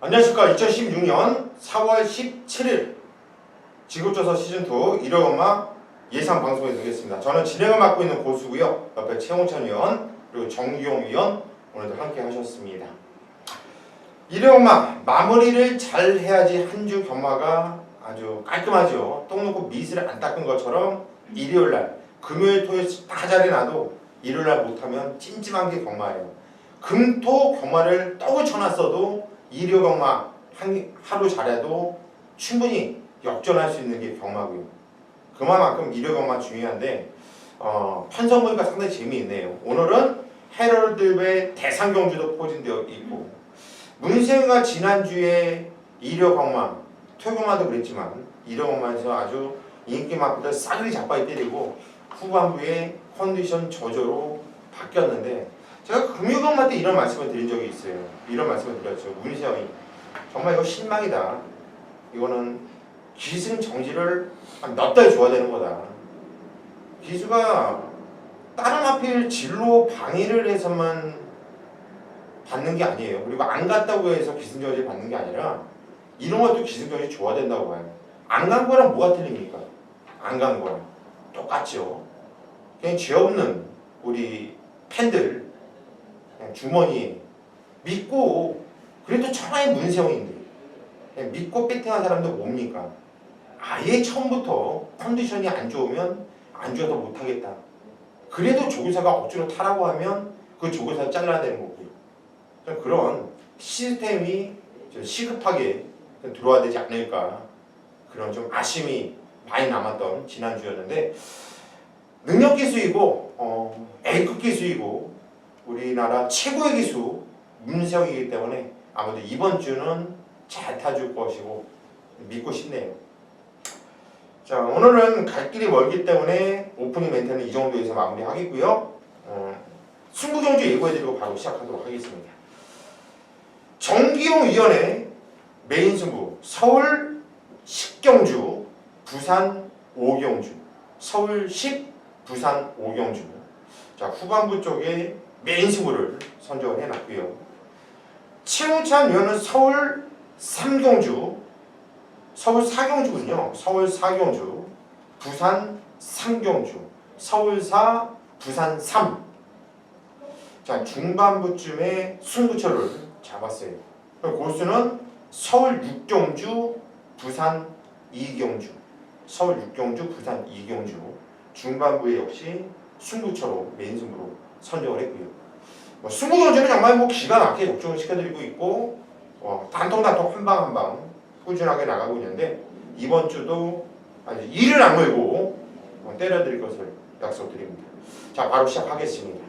안녕하십니까. 2016년 4월 17일 지급조사 시즌2 1화 예상 방송이 되겠습니다. 저는 진행을 맡고 있는 고수고요. 옆에 최홍찬 위원 그리고 정기용 위원 오늘도 함께 하셨습니다. 1화 마무리를 잘 해야지 한 주 경마가 아주 깔끔하죠. 똥 놓고 밑을 안 닦은 것처럼 일요일날 금요일 토요일 다 자리 나도 일요일날 못하면 찜찜한 게 경마예요. 금토 경마를 떡을 쳐놨어도 일요 경마 하루 잘해도 충분히 역전할 수 있는 게 경마고요. 그만큼 일요 경마 중요한데 편성 보니까 상당히 재미있네요. 오늘은 헤럴드의 대상경주도 포진되어 있고 문세윤가 지난주에 일요 경마 토요경마도 그랬지만 일요 경마에서 아주 인기 많고들 싸그리 자빠이 때리고 후반부에 컨디션 저조로 바뀌었는데 제가 금요경마 때 이런 말씀을 드린 적이 있어요. 이런 말씀을 드렸죠. 문세영이 정말 이거 실망이다. 이거는 기승정지를 몇 달 줘야 되는 거다. 기수가 다른 하필 진로 방해를 해서만 받는 게 아니에요. 그리고 안 갔다고 해서 기승정지 받는 게 아니라 이런 것도 기승정지 줘야 된다고 봐요. 안 간 거랑 뭐가 틀립니까? 안 간 거랑 똑같죠. 그냥 죄 없는 우리 팬들 그냥 주머니 믿고 그래도 천하의 문세영인데 그냥 믿고 배팅한 사람들 뭡니까? 아예 처음부터 컨디션이 안 좋으면 안 좋아서 못하겠다. 그래도 조교사가 억지로 타라고 하면 그 조교사 잘라야 되는 거고요. 그런 시스템이 좀 시급하게 들어와야 되지 않을까 그런 좀 아쉬움이 많이 남았던 지난주였는데 능력 기수이고 A급 기수이고 우리나라 최고의 기수 문세영이기 때문에 아무래도 이번 주는 잘 타줄 것이고 믿고 싶네요. 자, 오늘은 갈 길이 멀기 때문에 오프닝 멘트는 이 정도에서 마무리하겠고요. 승부경주 예고해드리고 바로 시작하도록 하겠습니다. 정기용 위원의 메인 승부 서울 10경주 부산 5경주 서울 10 부산 5경주 자 후반부 쪽에 메인 승부를 선정을 해놨고요. 최홍찬 위원은 서울 3경주 서울 4경주군요. 서울 4경주 부산 3경주 서울 4 부산 3 자 중반부쯤에 승부처를 잡았어요. 고수는 서울 6경주 부산 2경주 서울 6경주 부산 2경주 중반부에 역시 승부처로 메인 승부로 선정을 했고요. 승부경주는 정말 기가 막히게 적중을 시켜드리고 있고 단통단통 한방 한방 꾸준하게 나가고 있는데 이번 주도 아주 이를 악물고 때려드릴 것을 약속드립니다. 자 바로 시작하겠습니다.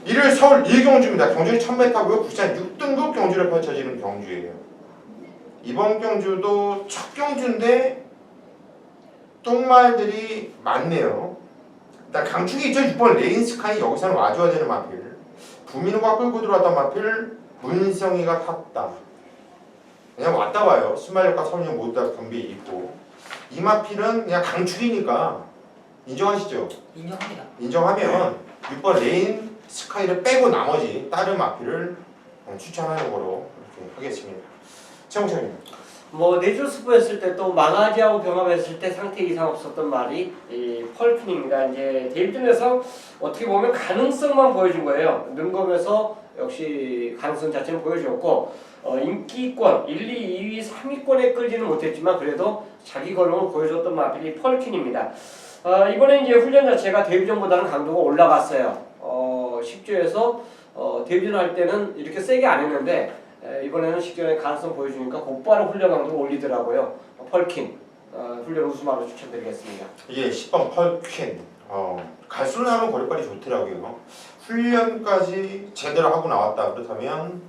일요일 서울 1경주입니다. 경주는 1000m고요. 부산 6등급 경주를 펼쳐지는 경주예요. 이번 경주도 첫 경주인데 똥말들이 많네요. 일단 강축이 있죠. 6번 레인스카이 여기서는 와줘야 되는 마필 부민호가 끌고 들어왔던 마필 문성이가 탔다. 그냥 왔다 와요. 순발력과 선력 모두 다 겸비해 있고 이 마필은 그냥 강축이니까 인정하시죠? 인정합니다. 인정하면 6번 레인 스카이를 빼고 나머지 다른 마필을 추천하는 거로 이렇게 하겠습니다. 최홍찬님. 내주 스포했을 때 또 망아지하고 병합했을 때 상태 이상 없었던 말이 이 펄킨입니다. 이제 데일튼에서 어떻게 보면 가능성만 보여준 거예요. 능검에서 역시 가능성 자체는 보여주었고 인기권 1, 2, 2위, 3위권에 끌지는 못했지만 그래도 자기 걸음을 보여줬던 마필이 펄킨입니다. 이번에 이제 훈련 자체가 데뷔전보다는 강도가 올라갔어요. 10주에서 데뷔전 때는 이렇게 세게 안 했는데 이번에는 식전에 가능성 보여주니까 곧바로 훈련 강도를 올리더라고요. 펄킨 훈련 우수마로 추천드리겠습니다. 이게 10번 펄킨 갈수록 나면 거리빨이 좋더라고요. 훈련까지 제대로 하고 나왔다 그렇다면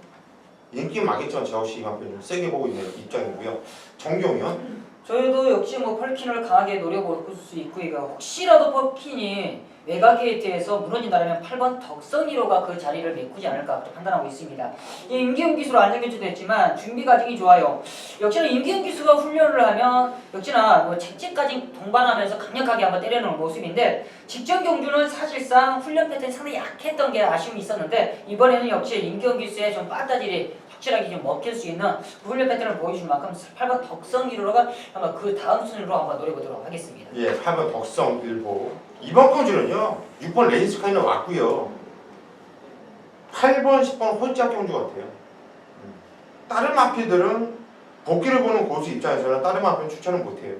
인기 많겠지만 저 역시 이만큼 좀 세게 보고 있는 입장이고요. 정기용 위원. 저희도 역시 펄킨을 강하게 노려볼 수 있고 이거 혹시라도 펄킨이 외곽 게이트에서 무너진다면 8번 덕선 1호가 그 자리를 메꾸지 않을까 또 판단하고 있습니다. 이 임기훈 기수로 안정교체도 했지만 준비 과정이 좋아요. 역시나 임기훈 기수가 훈련을 하면 역시나 뭐 책임까지 동반하면서 강력하게 한번 때려놓은 모습인데 직전 경주는 사실상 훈련 패턴이 상당히 약했던 게 아쉬움이 있었는데 이번에는 역시 임기훈 기수의 좀 빠따질이 확실하게 좀 먹힐 수 있는 그 훈련 패턴을 보여줄 만큼 8번 덕성 1호가 한번 그 다음 순위로 한번 노려보도록 하겠습니다. 예, 8번 덕성 1보. 이번 경주는요. 6번 레이스카이는 왔고요. 8번, 10번 홀짝 경주 같아요. 다른 마피들은 복귀를 보는 고수 입장에서는 다른 마피는 추천을 못해요.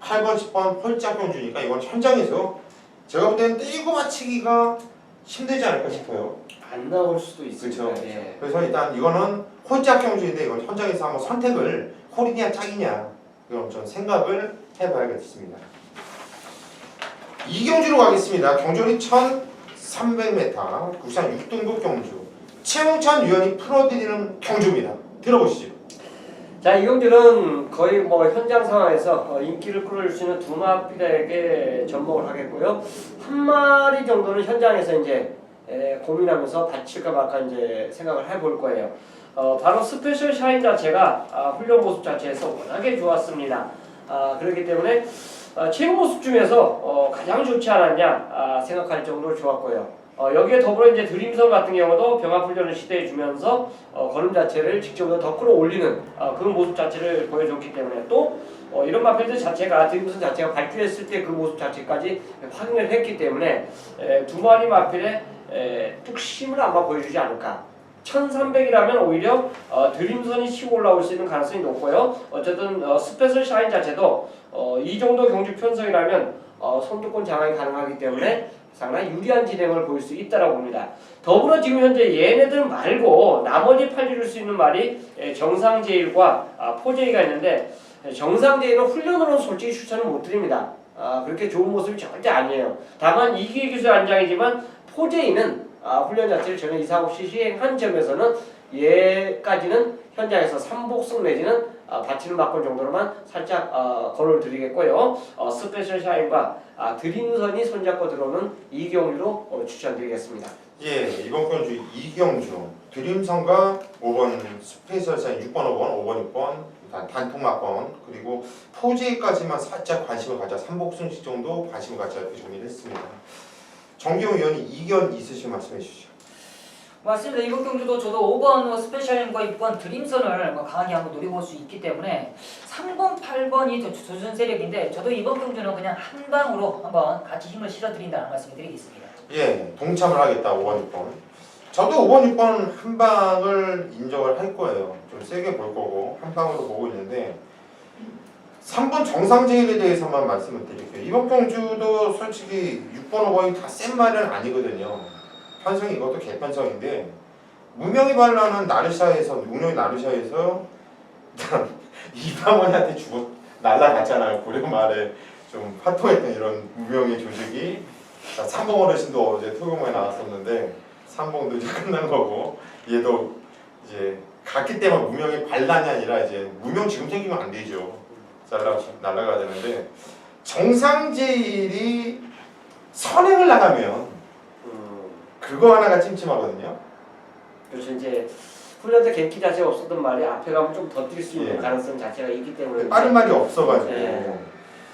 8번, 10번 홀짝 경주니까 이건 현장에서 제가 볼 때는 떼고 맞히기가 힘들지 않을까 싶어요. 안 나올 수도 있습니다. 그렇죠. 예. 그래서 일단 이거는 홀짝 경주인데 이건 현장에서 한번 선택을 홀이냐 짝이냐 이건 좀 생각을 해봐야겠습니다. 이 경주로 가겠습니다. 경주는 1300m 국산 6등급 경주 최홍찬 위원이 풀어드리는 경주입니다. 들어보시죠. 자, 이 경주는 거의 뭐 현장 상황에서 인기를 끌어줄 수 있는 두 마피들에게 접목을 하겠고요. 한 마리 정도는 현장에서 이제 고민하면서 바칠까 말까 이제 생각을 해볼 거예요. 바로 스페셜 샤인 자체가 훈련 모습 자체에서 워낙에 좋았습니다. 그렇기 때문에 최고 모습 중에서 가장 좋지 않았냐 생각할 정도로 좋았고요. 여기에 더불어 이제 드림선 같은 경우도 병합 훈련을 시도해 주면서 걸음 자체를 직접으로 더 끌어올리는 그런 모습 자체를 보여줬기 때문에 또 이런 마필드 자체가 드림선 자체가 발주했을 때 그 모습 자체까지 확인을 했기 때문에 두 마리 마필의 뚝심을 아마 보여주지 않을까. 1300이라면 오히려 드림선이 치고 올라올 수 있는 가능성이 높고요. 어쨌든 스페셜 샤인 자체도 이 정도 경주 편성이라면 선두권 장악이 가능하기 때문에 상당히 유리한 진행을 보일 수 있다고 봅니다. 더불어 지금 현재 얘네들 말고 나머지 팔려줄 수 있는 말이 정상제일과 포제이가 있는데 정상제일은 훈련으로는 솔직히 추천을 못 드립니다. 그렇게 좋은 모습이 절대 아니에요. 다만 이기의 기술 안장이지만 포제이는 훈련 자체를 전혀 이상 없이 시행한 점에서는 얘까지는 현장에서 3복승 내지는 받치는 막권 정도로만 살짝 거론을 드리겠고요. 스페셜 샤인과 드림선이 손잡고 들어오는 이 경주로 추천드리겠습니다. 예, 이번 경주 이경주 드림선과 5번 스페셜 샤인 6번, 5번, 5번, 6번 단통 막권 그리고 포제까지만 살짝 관심을 가져 3복승식 정도 관심을 가져 이렇게 정리를 했습니다. 정기용 의원이 이견 있으시면 말씀해 주시죠. 맞습니다. 이번 경주도 저도 5번 스페셜과 6번 드림선을 강하게 한번 노려볼 수 있기 때문에 3번, 8번이 조준 세력인데 저도 이번 경주는 그냥 한 방으로 한번 같이 힘을 실어드린다는 말씀을 드리겠습니다. 예, 동참을 하겠다 5번, 6번. 저도 5번, 6번 한 방을 인정을 할 거예요. 좀 세게 볼 거고 한 방으로 보고 있는데 3번 정상제일에 대해서만 말씀을 드릴게요. 이번 경주도 솔직히 6번, 5번이 다 센 말은 아니거든요. 편성이 이것도 개편성인데 무명이 발라는 나르샤에서 무명이 나르샤에서 일단 이방원한테 날라갔잖아요. 고려말에 좀 파토했던 이런 무명의 조직이 3봉 어르신도 어제 토경모에 나왔었는데 3봉도 이제 끝난 거고 얘도 이제 갔기 때문에 무명이 반란이 아니라 이제 무명 지금 생기면 안 되죠. 날라가야 되는데 정상제일이 선행을 나가면 그거 하나가 찜찜하거든요. 그래서 이제 훈련 때 갱키 자체가 없었던 말이 앞에 가면 좀 더 뛸 수 있는 예. 가능성 자체가 있기 때문에 빠른 말이 없어가지고 예.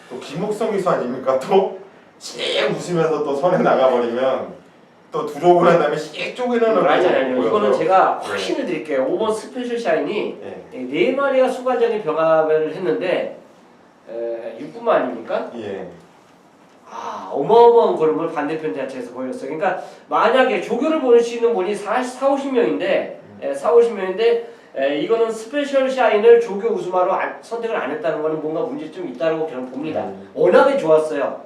또 김옥성 기수 아닙니까? 또 씩 웃으면서 또 선에 나가버리면 또 들어오고 난 다음에 씩 쪼개는 아니요. 이거는 제가 예. 확신을 드릴게요. 5번 스페셜 샤인이 예. 네 마리가 수관장에 병합을 했는데 6분만 아닙니까? 예. 어마어마한 걸음을 반대편 자체에서 보였어요. 그러니까 만약에 조교를 볼 수 있는 분이 40-50명인데 40-50명인데 이거는 스페셜 샤인을 조교 우수마로 선택을 안 했다는 거는 뭔가 문제점이 있다고 저는 봅니다. 워낙에 좋았어요.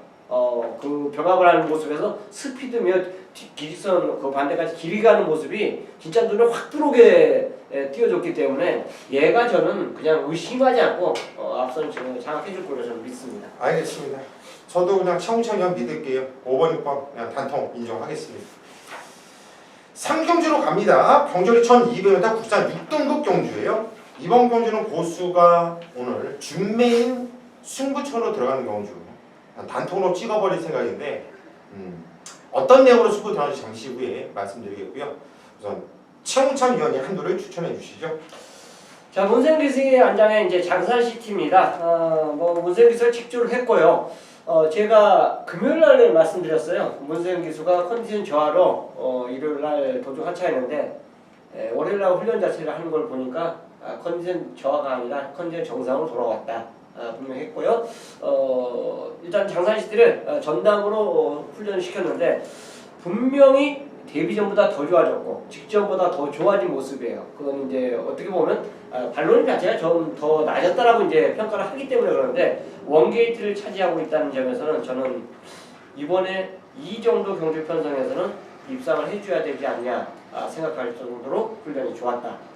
그 병합을 하는 모습에서 스피드며 기직선 그 반대까지 길이 가는 모습이 진짜 눈에 확 들어오게 띄워줬기 때문에 얘가 저는 그냥 의심하지 않고 앞선 장악해줄 거로 저는 믿습니다. 알겠습니다. 저도 그냥 차근차근 믿을게요. 5번, 6번 그냥 단통 인정하겠습니다. 3경주로 갑니다. 경주리 1200m 국산 6등급 경주예요. 이번 경주는 고수가 오늘 준메인 승부처로 들어가는 경주. 단통으로 찍어버릴 생각인데 어떤 내용으로 승부 들어갈지 잠시 후에 말씀드리겠고요. 우선 최홍찬 위원이 한두를 추천해 주시죠. 자, 문세영 기수의 안장에 이제 장산시티입니다. 뭐 문세영 기수가 책조를 했고요. 제가 금요일 날에 말씀드렸어요. 문세영 기수가 컨디션 저하로 일요일 날 도중 하차했는데 월요일 날 훈련 자체를 하는 걸 보니까 컨디션 저하가 아니라 컨디션 정상으로 돌아왔다. 분명히 했고요. 일단 장산시티를 전담으로 훈련을 시켰는데 분명히 데뷔 전보다 더 좋아졌고 직전보다 더 좋아진 모습이에요. 그건 이제 어떻게 보면 발론 자체가 좀 더 낮았다라고 이제 평가를 하기 때문에 그러는데 원게이트를 차지하고 있다는 점에서는 저는 이번에 이 정도 경주 편성에서는 입상을 해줘야 되지 않냐 생각할 정도로 훈련이 좋았다.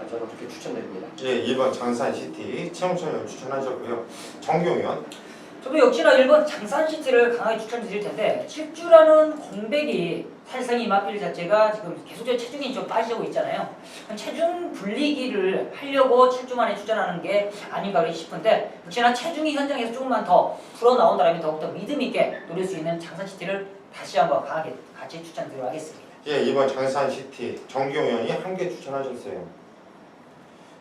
저는 그렇게 추천드립니다. 예, 1번 장산시티 최홍찬 위원 추천하셨고요. 정경 위원. 저도 역시나 1번 장산시티를 강하게 추천드릴 텐데 7주라는 공백이 사실상 이 마필 자체가 지금 계속적으로 체중이 좀 빠지고 있잖아요. 체중 분리기를 하려고 7주 만에 출전하는 게 아닌가 싶은데 역시나 체중이 현장에서 조금만 더 풀어 나온다면 더욱더 믿음 있게 노릴 수 있는 장산시티를 다시 한번 강하게 같이 추천드리도록 하겠습니다. 예, 2번 장산시티 정경 위원이 한 개 추천하셨어요.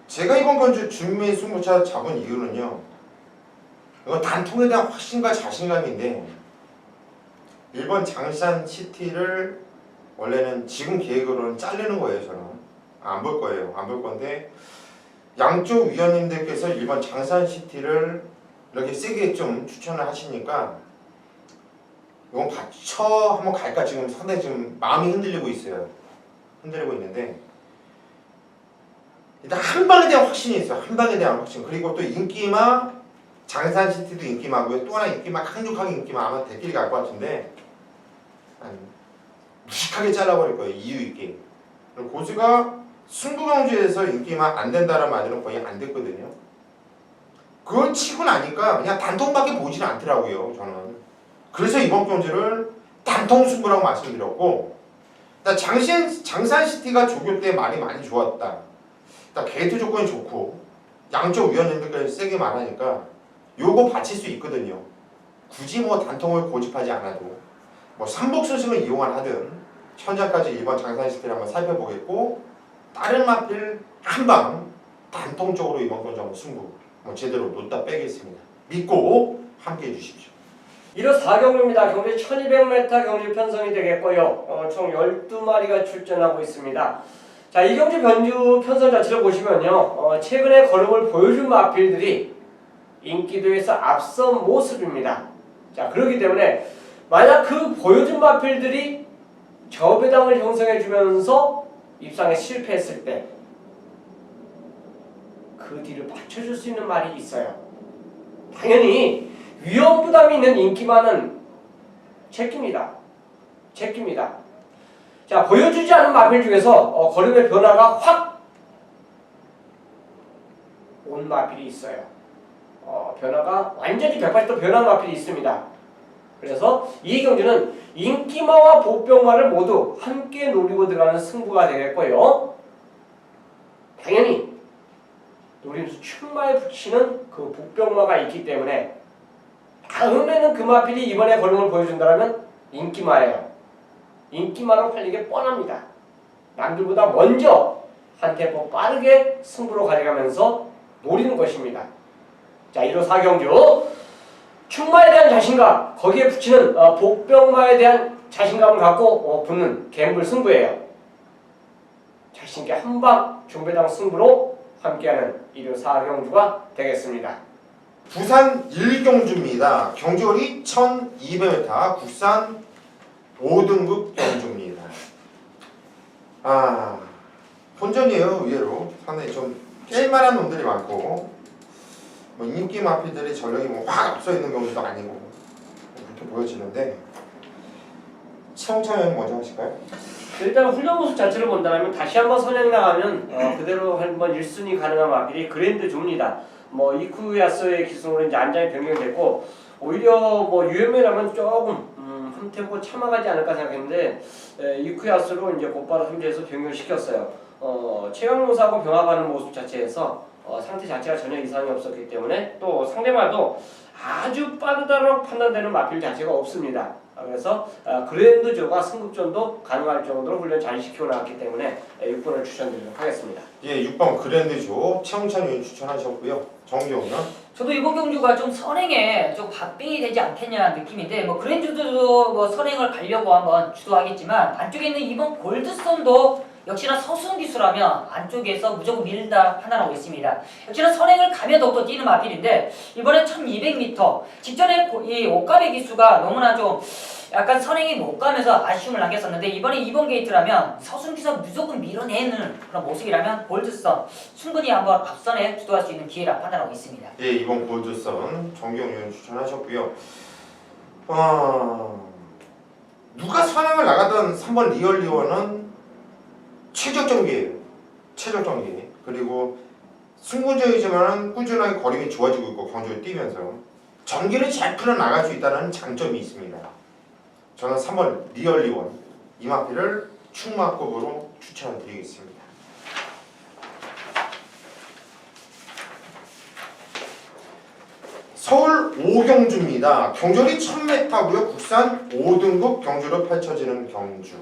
제가 이번 건주 준미 승부차 잡은 이유는요. 이건 단통에 대한 확신과 자신감인데 1번 장산시티를 원래는 지금 계획으로는 자르는 거예요. 저는 안 볼 거예요. 안 볼 건데 양쪽 위원님들께서 1번 장산시티를 이렇게 세게 좀 추천을 하시니까 이건 받쳐 한번 갈까 지금 상당히 지금 마음이 흔들리고 있어요. 흔들리고 있는데 일단 한 방에 대한 확신이 있어요. 한 방에 대한 확신. 그리고 또 인기마 장산시티도 인기마고요. 또 하나 인기마 강력하게 인기마 아마 대끼리 갈 것 같은데 무식하게 잘라버릴 거예요. 이유 있게. 그리고 고수가 승부경주에서 인기마 안 된다는 말들은 거의 안 됐거든요. 그걸 치고 나니까 그냥 단통밖에 보이지는 않더라고요. 저는. 그래서 이번 경주를 단통 승부라고 말씀드렸고 장산시티가 조교 때 말이 많이 좋았다. 게이트 조건이 좋고 양쪽 위원님들까지 세게 말하니까 요거 받칠 수 있거든요. 굳이 뭐 단통을 고집하지 않아도 뭐 삼복수승을 이용을 하든 현장까지 1번 장산시티를 한번 살펴보겠고 다른 마필 한방 단통적으로 이번 건조 한번 승부 뭐 제대로 놓다 빼겠습니다. 믿고 함께 해주십시오. 1호 4경주입니다. 경주 1200m 경주 편성이 되겠고요. 총 12마리가 출전하고 있습니다. 자, 이 경주 변주 편성 자체를 보시면요. 최근에 걸음을 보여준 마필들이 인기도에서 앞선 모습입니다. 자, 그렇기 때문에 만약 그 보여준 마필들이 저배당을 형성해주면서 입상에 실패했을 때 그 뒤를 받쳐줄 수 있는 말이 있어요. 당연히 위험 부담이 있는 인기만은 제낍니다. 자, 보여주지 않은 마필 중에서 걸음의 변화가 확 온 마필이 있어요. 변화가 완전히 180도 변한 마필이 있습니다. 그래서 이 경주는 인기마와 보병마를 모두 함께 노리고 들어가는 승부가 되겠고요. 당연히 노림수 출마에 붙이는 그 보병마가 있기 때문에 다음에는 그 마필이 이번에 걸음을 보여준다면 인기마예요. 인기마로 팔리게 뻔합니다. 남들보다 먼저 한 템포 빠르게 승부로 가져가면서 노리는 것입니다. 자, 1호 4경주 출마에 대한 자신감 거기에 붙이는 복병마에 대한 자신감을 갖고 붙는 갬블 승부예요. 자신있게 한방 중배당 승부로 함께하는 1호 4경주가 되겠습니다. 부산 1경주입니다. 경주거리 1200m 국산 5등급 경주입니다. 본전이에요. 의외로 상당히 좀 깰만한 놈들이 많고 뭐 인기 마필들이 전력이 뭐 확 앞서 있는 경우도 아니고 그렇게 보여지는데 최홍찬 의원님 먼저 하실까요? 일단 훈련 모습 자체를 본다면 다시 한번 선행 나가면 그대로 한번 1순위 가능한 마필이 그랜드 조입니다. 뭐 이쿠야스의 기승으로 이제 안장이 변경됐고 오히려 뭐 유연매라면 조금 한 템포 참아가지 않을까 생각했는데 이쿠야스로 이제 곧바로 3주에서 변경시켰어요. 최강용사하고 병합하는 모습 자체에서 상태 자체가 전혀 이상이 없었기 때문에 또 상대마도 아주 빠르다고 판단되는 마필 자체가 없습니다. 그래서 그랜드조가 승급전도 가능할 정도로 훈련 잘 시키고 나왔기 때문에 6번을 추천드리도록 하겠습니다. 예, 6번 그랜드조 최홍찬 의원 추천하셨고요. 정기용은 저도 이번 경주가 좀 선행에 좀 박빙이 되지 않겠냐는 느낌인데 뭐 그랜드도 뭐 선행을 가려고 한번 주도하겠지만 안쪽에 있는 이번 골드선도 역시나 서순 기수라면 안쪽에서 무조건 밀다 판단하고 있습니다. 역시나 선행을 가면 더욱더 뛰는 마필인데 이번에 1200m 직전에 이 옷가베 기수가 너무나 좀 약간 선행이 못 가면서 아쉬움을 남겼었는데 이번에 2번 게이트라면 서순 기수가 무조건 밀어내는 그런 모습이라면 골드선 충분히 한번 앞선에 주도할 수 있는 기회라 판단하고 있습니다. 예, 이번 골드선 정기용 의원 추천하셨고요. 누가 선행을 나가던 3번 리얼리원은 최적정기예요. 최적정기. 그리고 승부조이지만 꾸준하게 거림이 좋아지고 있고 경주를 뛰면서 전기를 잘 풀어나갈 수 있다는 장점이 있습니다. 저는 3번 리얼리원 이마피를 충마급으로 추천드리겠습니다. 서울 5경주입니다. 경주이 1000m고요. 국산 5등급 경주로 펼쳐지는 경주.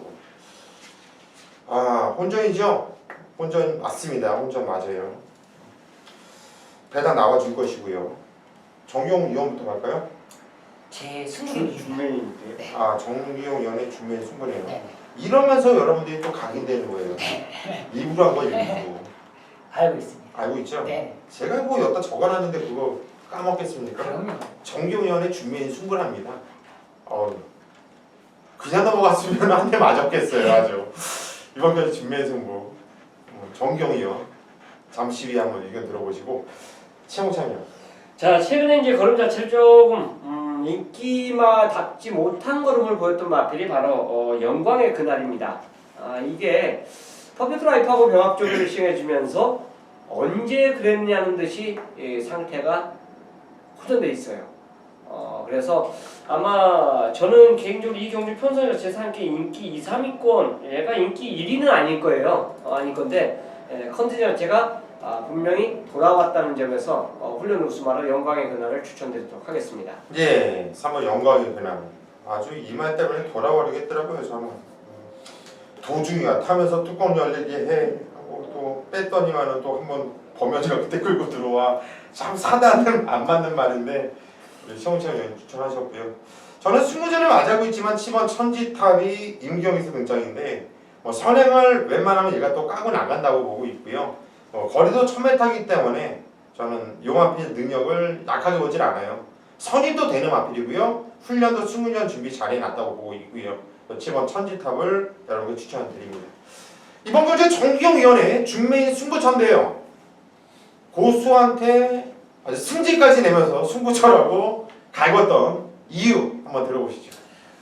혼전이죠? 혼전 맞습니다. 혼전 맞아요. 배당 나와줄 것이고요. 정기용 위원부터 갈까요? 제 승부입니다. 네. 정기용 위원의 준비의 승부네요. 네. 이러면서 여러분들이 또 각인되는 거예요. 일부러 한 거 일부러. 알고 있습니다. 알고 있죠? 네. 제가 뭐 여기다 적어놨는데 그거 까먹겠습니까? 그럼요. 정기용 위원의 준비의 승부랍니다. 그냥 넘어갔으면 한 대 맞았겠어요. 아주. 이번 경기 준비의 승부. 정기용 위원 잠시 후에 한번 의견 들어보시고 최홍찬 위원. 자, 최근에 이제 걸음 자체를 조금 인기마답지 못한 걸음을 보였던 마필이 바로 영광의 그날입니다. 이게 퍼펙트 라이프하고 병합조기를 시행해주면서 언제 그랬냐는 듯이 상태가 호전돼 있어요. 그래서 아마 저는 개인적으로 이 경주 편성 자체에서 함께 인기 2, 3위권 얘가 인기 1위는 아닐 거예요. 아닐 건데 컨디션 자체가 분명히 돌아왔다는 점에서 훈련 우수마를 영광의 그날을 추천드리도록 하겠습니다. 예, 3번 영광의 그날. 아주 이말 때문에 돌아버리겠더라고요. 저는 도중이야 타면서 뚜껑 열리게 해 하고 또 뺐더니만은 또 한번 범여지가 그때 끌고 들어와. 참 사단은 안 맞는 말인데 우리 시홍찬 의원 추천하셨고요. 저는 승무전을 맞이하고 있지만 7번 천지탑이 임경에서 등장인데 선행을 웬만하면 얘가 또 까고 나간다고 보고 있고요. 거리도 1000m이기 때문에 저는 용마필 능력을 약하게 보질 않아요. 선임도 되는 마필이고요. 훈련도 승무전 준비 잘 해놨다고 보고 있고요. 7번 천지탑을 여러분께 추천드립니다. 이번 경주에 정기용 위원의 준매인 승부처인데요. 고수한테 승지까지 내면서 승부처라고 갈궜던 이유 한번 들어보시죠.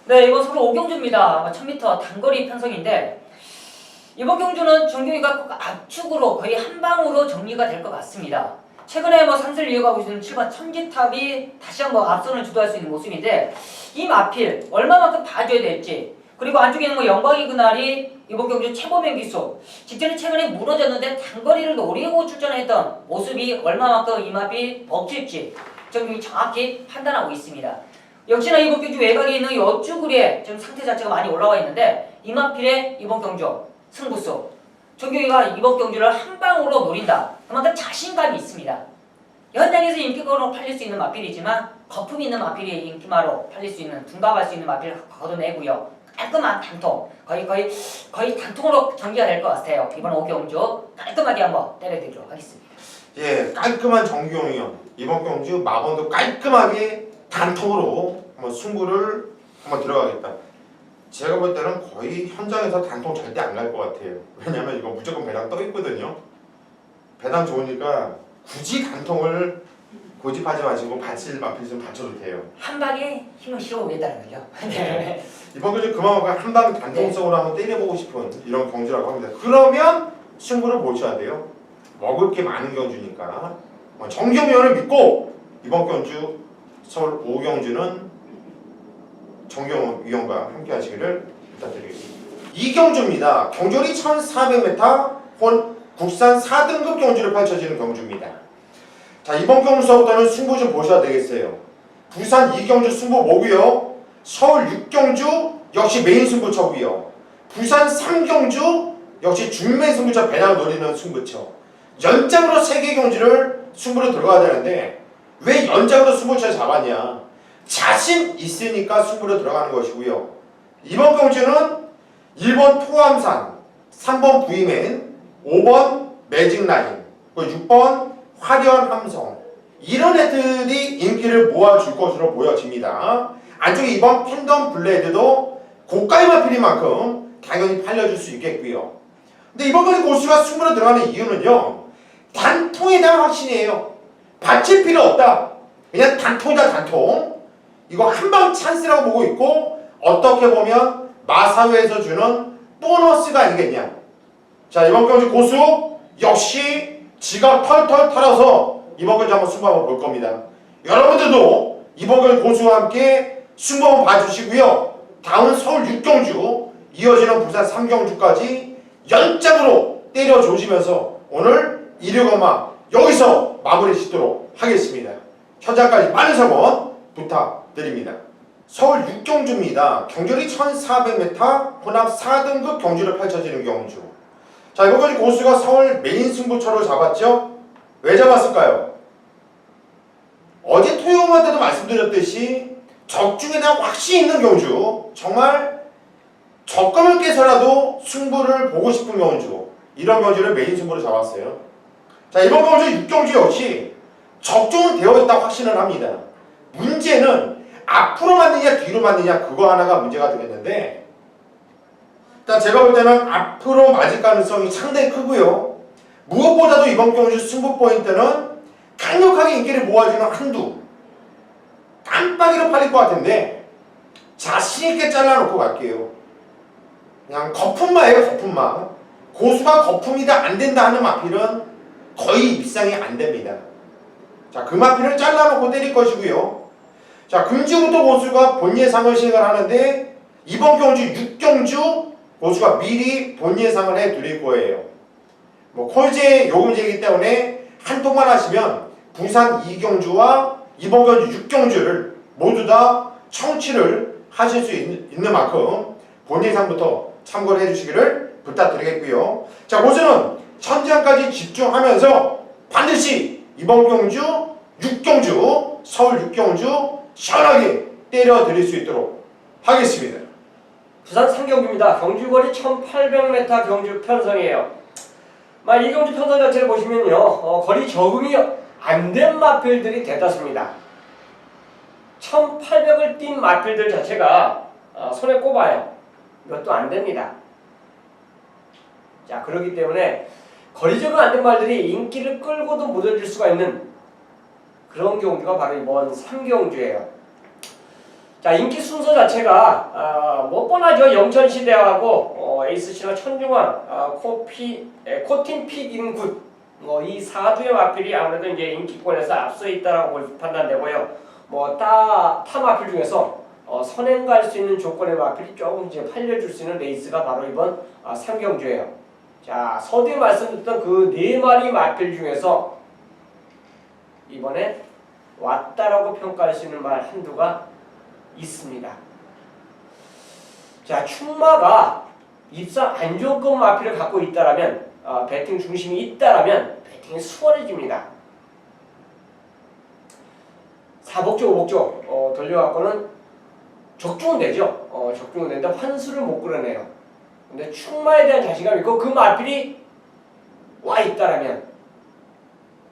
네, 이번 서울 5경주입니다. 1000m 단거리 편성인데 이번 경주는 정규이가 꼭 압축으로 거의 한 방으로 정리가 될 것 같습니다. 최근에 상세를 이어가고 있는 7번 천지탑이 다시 한번 앞선을 주도할 수 있는 모습인데 이 마필 얼마만큼 봐줘야 될지 그리고 안쪽에 있는 영광의 그날이 이번 경주 최고명 기수 직전에 최근에 무너졌는데 단거리를 노리고 출전했던 모습이 얼마만큼 이 마필 버틸지 정규이 정확히 판단하고 있습니다. 역시나 이번 경주 외곽에 있는 여쭈구리에 지금 상태 자체가 많이 올라와 있는데 이 마필의 이번 경주 승부수 정규이가 이번 경주를 한 방으로 노린다. 그만큼 자신감이 있습니다. 현장에서 인기거로 팔릴 수 있는 마필이지만 거품 있는 마필이 인기마로 팔릴 수 있는 둔갑할 수 있는 마필을 걷어내고요. 깔끔한 단통 거의 단통으로 전개가 될 것 같아요. 이번 5경주 깔끔하게 한번 때려드리도록 하겠습니다. 예, 깔끔한 정기용 위원. 이번 경주 마번도 깔끔하게 단통으로 한번 승부를 한번 들어가겠다. 제가 볼 때는 거의 현장에서 단통 절대 안 갈 것 같아요. 왜냐면 이거 무조건 배당 떠 있거든요. 배당 좋으니까 굳이 단통을 고집하지 마시고 마필 좀 받쳐도 돼요. 한 방에 힘을 실어보겠다는 거죠. 네. 이번 경주 그만큼 한방 단통성으로 한번 때려보고 싶은 이런 경주라고 합니다. 그러면 승부를 보셔야 돼요. 먹을 게 많은 경주니까 정기용 위원을 믿고 이번 경주 서울 5경주는 정기용 위원과 함께 하시기를 부탁드리겠습니다. 2경주입니다. 경주리 1400m 국산 4등급 경주를 펼쳐지는 경주입니다. 자, 이번 경주서부터는 승부 좀 보셔야 되겠어요. 부산 2경주 승부 보고요. 서울 6경주 역시 메인 승부처고요. 부산 3경주 역시 중메인 승부처 배당을 노리는 승부처. 연장으로 3개 경주를 승부로 들어가야 되는데 왜 연장으로 승부처를 잡았냐? 자신 있으니까 승부로 들어가는 것이고요. 이번 경주는 1번 토암산, 3번 부이맨, 5번 매직라인, 6번 화려한 함성, 이런 애들이 인기를 모아줄 것으로 보여집니다. 안쪽에 2번 팬덤 블레이드도 고가의 마필인 만큼 당연히 팔려줄 수 있겠고요. 근데 이번 경기 고수가 승부로 들어가는 이유는요, 단통에 대한 확신이에요. 받칠 필요 없다. 그냥 단통이다, 단통. 이거 한방 찬스라고 보고 있고, 어떻게 보면 마사회에서 주는 보너스가 아니겠냐. 자, 이번 경기 고수 역시 지갑 털털 털어서 이번 경기 한번 승부 한번 볼 겁니다. 여러분들도 이번 경기 고수와 함께 승부 한번 봐주시고요. 다음 서울 6경주, 이어지는 부산 3경주까지 연장으로 때려주시면서 오늘 일요일마 여기서 마무리 짓도록 하겠습니다. 현장까지 많은 성원 부탁드립니다. 서울 6경주입니다. 경주리 1400m 혼합 4등급 경주를 펼쳐지는 경주. 자, 이번 경주 고수가 서울 메인 승부처로 잡았죠? 왜 잡았을까요? 어제 토요일 때도 말씀드렸듯이 적중에 대한 확신이 있는 경주, 정말 적금을 깨서라도 승부를 보고 싶은 경주, 이런 경주를 메인 승부로 잡았어요. 자, 이번 경주 6경주 역시 적중은 되어 있다고 확신을 합니다. 문제는 앞으로 맞느냐 뒤로 맞느냐, 그거 하나가 문제가 되겠는데, 일단 제가 볼 때는 앞으로 맞을 가능성이 상당히 크고요. 무엇보다도 이번 경주 승부 포인트는 강력하게 인기를 모아주는 한두, 깜빡이로 팔릴 것 같은데 자신있게 잘라놓고 갈게요. 그냥 거품마예요, 거품마. 고수가 거품이다 안된다 하는 마필은 거의 입상이 안됩니다. 자, 그 마필을 잘라놓고 때릴 것이고요. 자, 금주부터 고수가 본 예상을 시행을 하는데 이번 경주 6경주 고수가 미리 본 예상을 해드릴 거예요. 콜제 요금제이기 때문에 한 통만 하시면 부산 2경주와 이번 경주 6경주를 모두 다 청취를 하실 수 있는 만큼 본 예상부터 참고를 해주시기를 부탁드리겠고요. 자, 고수는 현장까지 집중하면서 반드시 이번 경주 6경주 서울 6경주 시원하게 때려드릴 수 있도록 하겠습니다. 부산 3경주입니다. 경주거리 1800m 경주 편성이에요. 이 경주 편성 자체를 보시면요, 거리 적응이 안 된 마필들이 대다수입니다. 1800을 뛴 마필들 자체가 손에 꼽아요. 이것도 안 됩니다. 자, 그렇기 때문에 거리 적응 안 된 말들이 인기를 끌고도 묻어질 수가 있는 그런 경주가 바로 이번 3경주예요. 자, 인기 순서 자체가 뻔하죠. 영천시대하고 에이스시나 천중환, 코틴 픽인굿, 이 사두의 마필이 아무래도 이제 인기권에서 앞서 있다라고 판단되고요. 타 마필 중에서 선행 갈 수 있는 조건의 마필이 조금 이제 팔려줄 수 있는 레이스가 바로 이번 3경주예요. 자, 서두에 말씀드렸던 그 4마리 마필 중에서 이번에 왔다라고 평가할 수 있는 말 한두가 있습니다. 자, 충마가 입상 안 좋은 마필을 갖고 있다라면, 배팅 중심이 있다라면 배팅이 수월해집니다. 사복조, 오복조 돌려갖고는 적중은 되죠. 적중은 되는데 환수를 못 끌어내요. 근데 충마에 대한 자신감이 있고 그 마필이 와 있다라면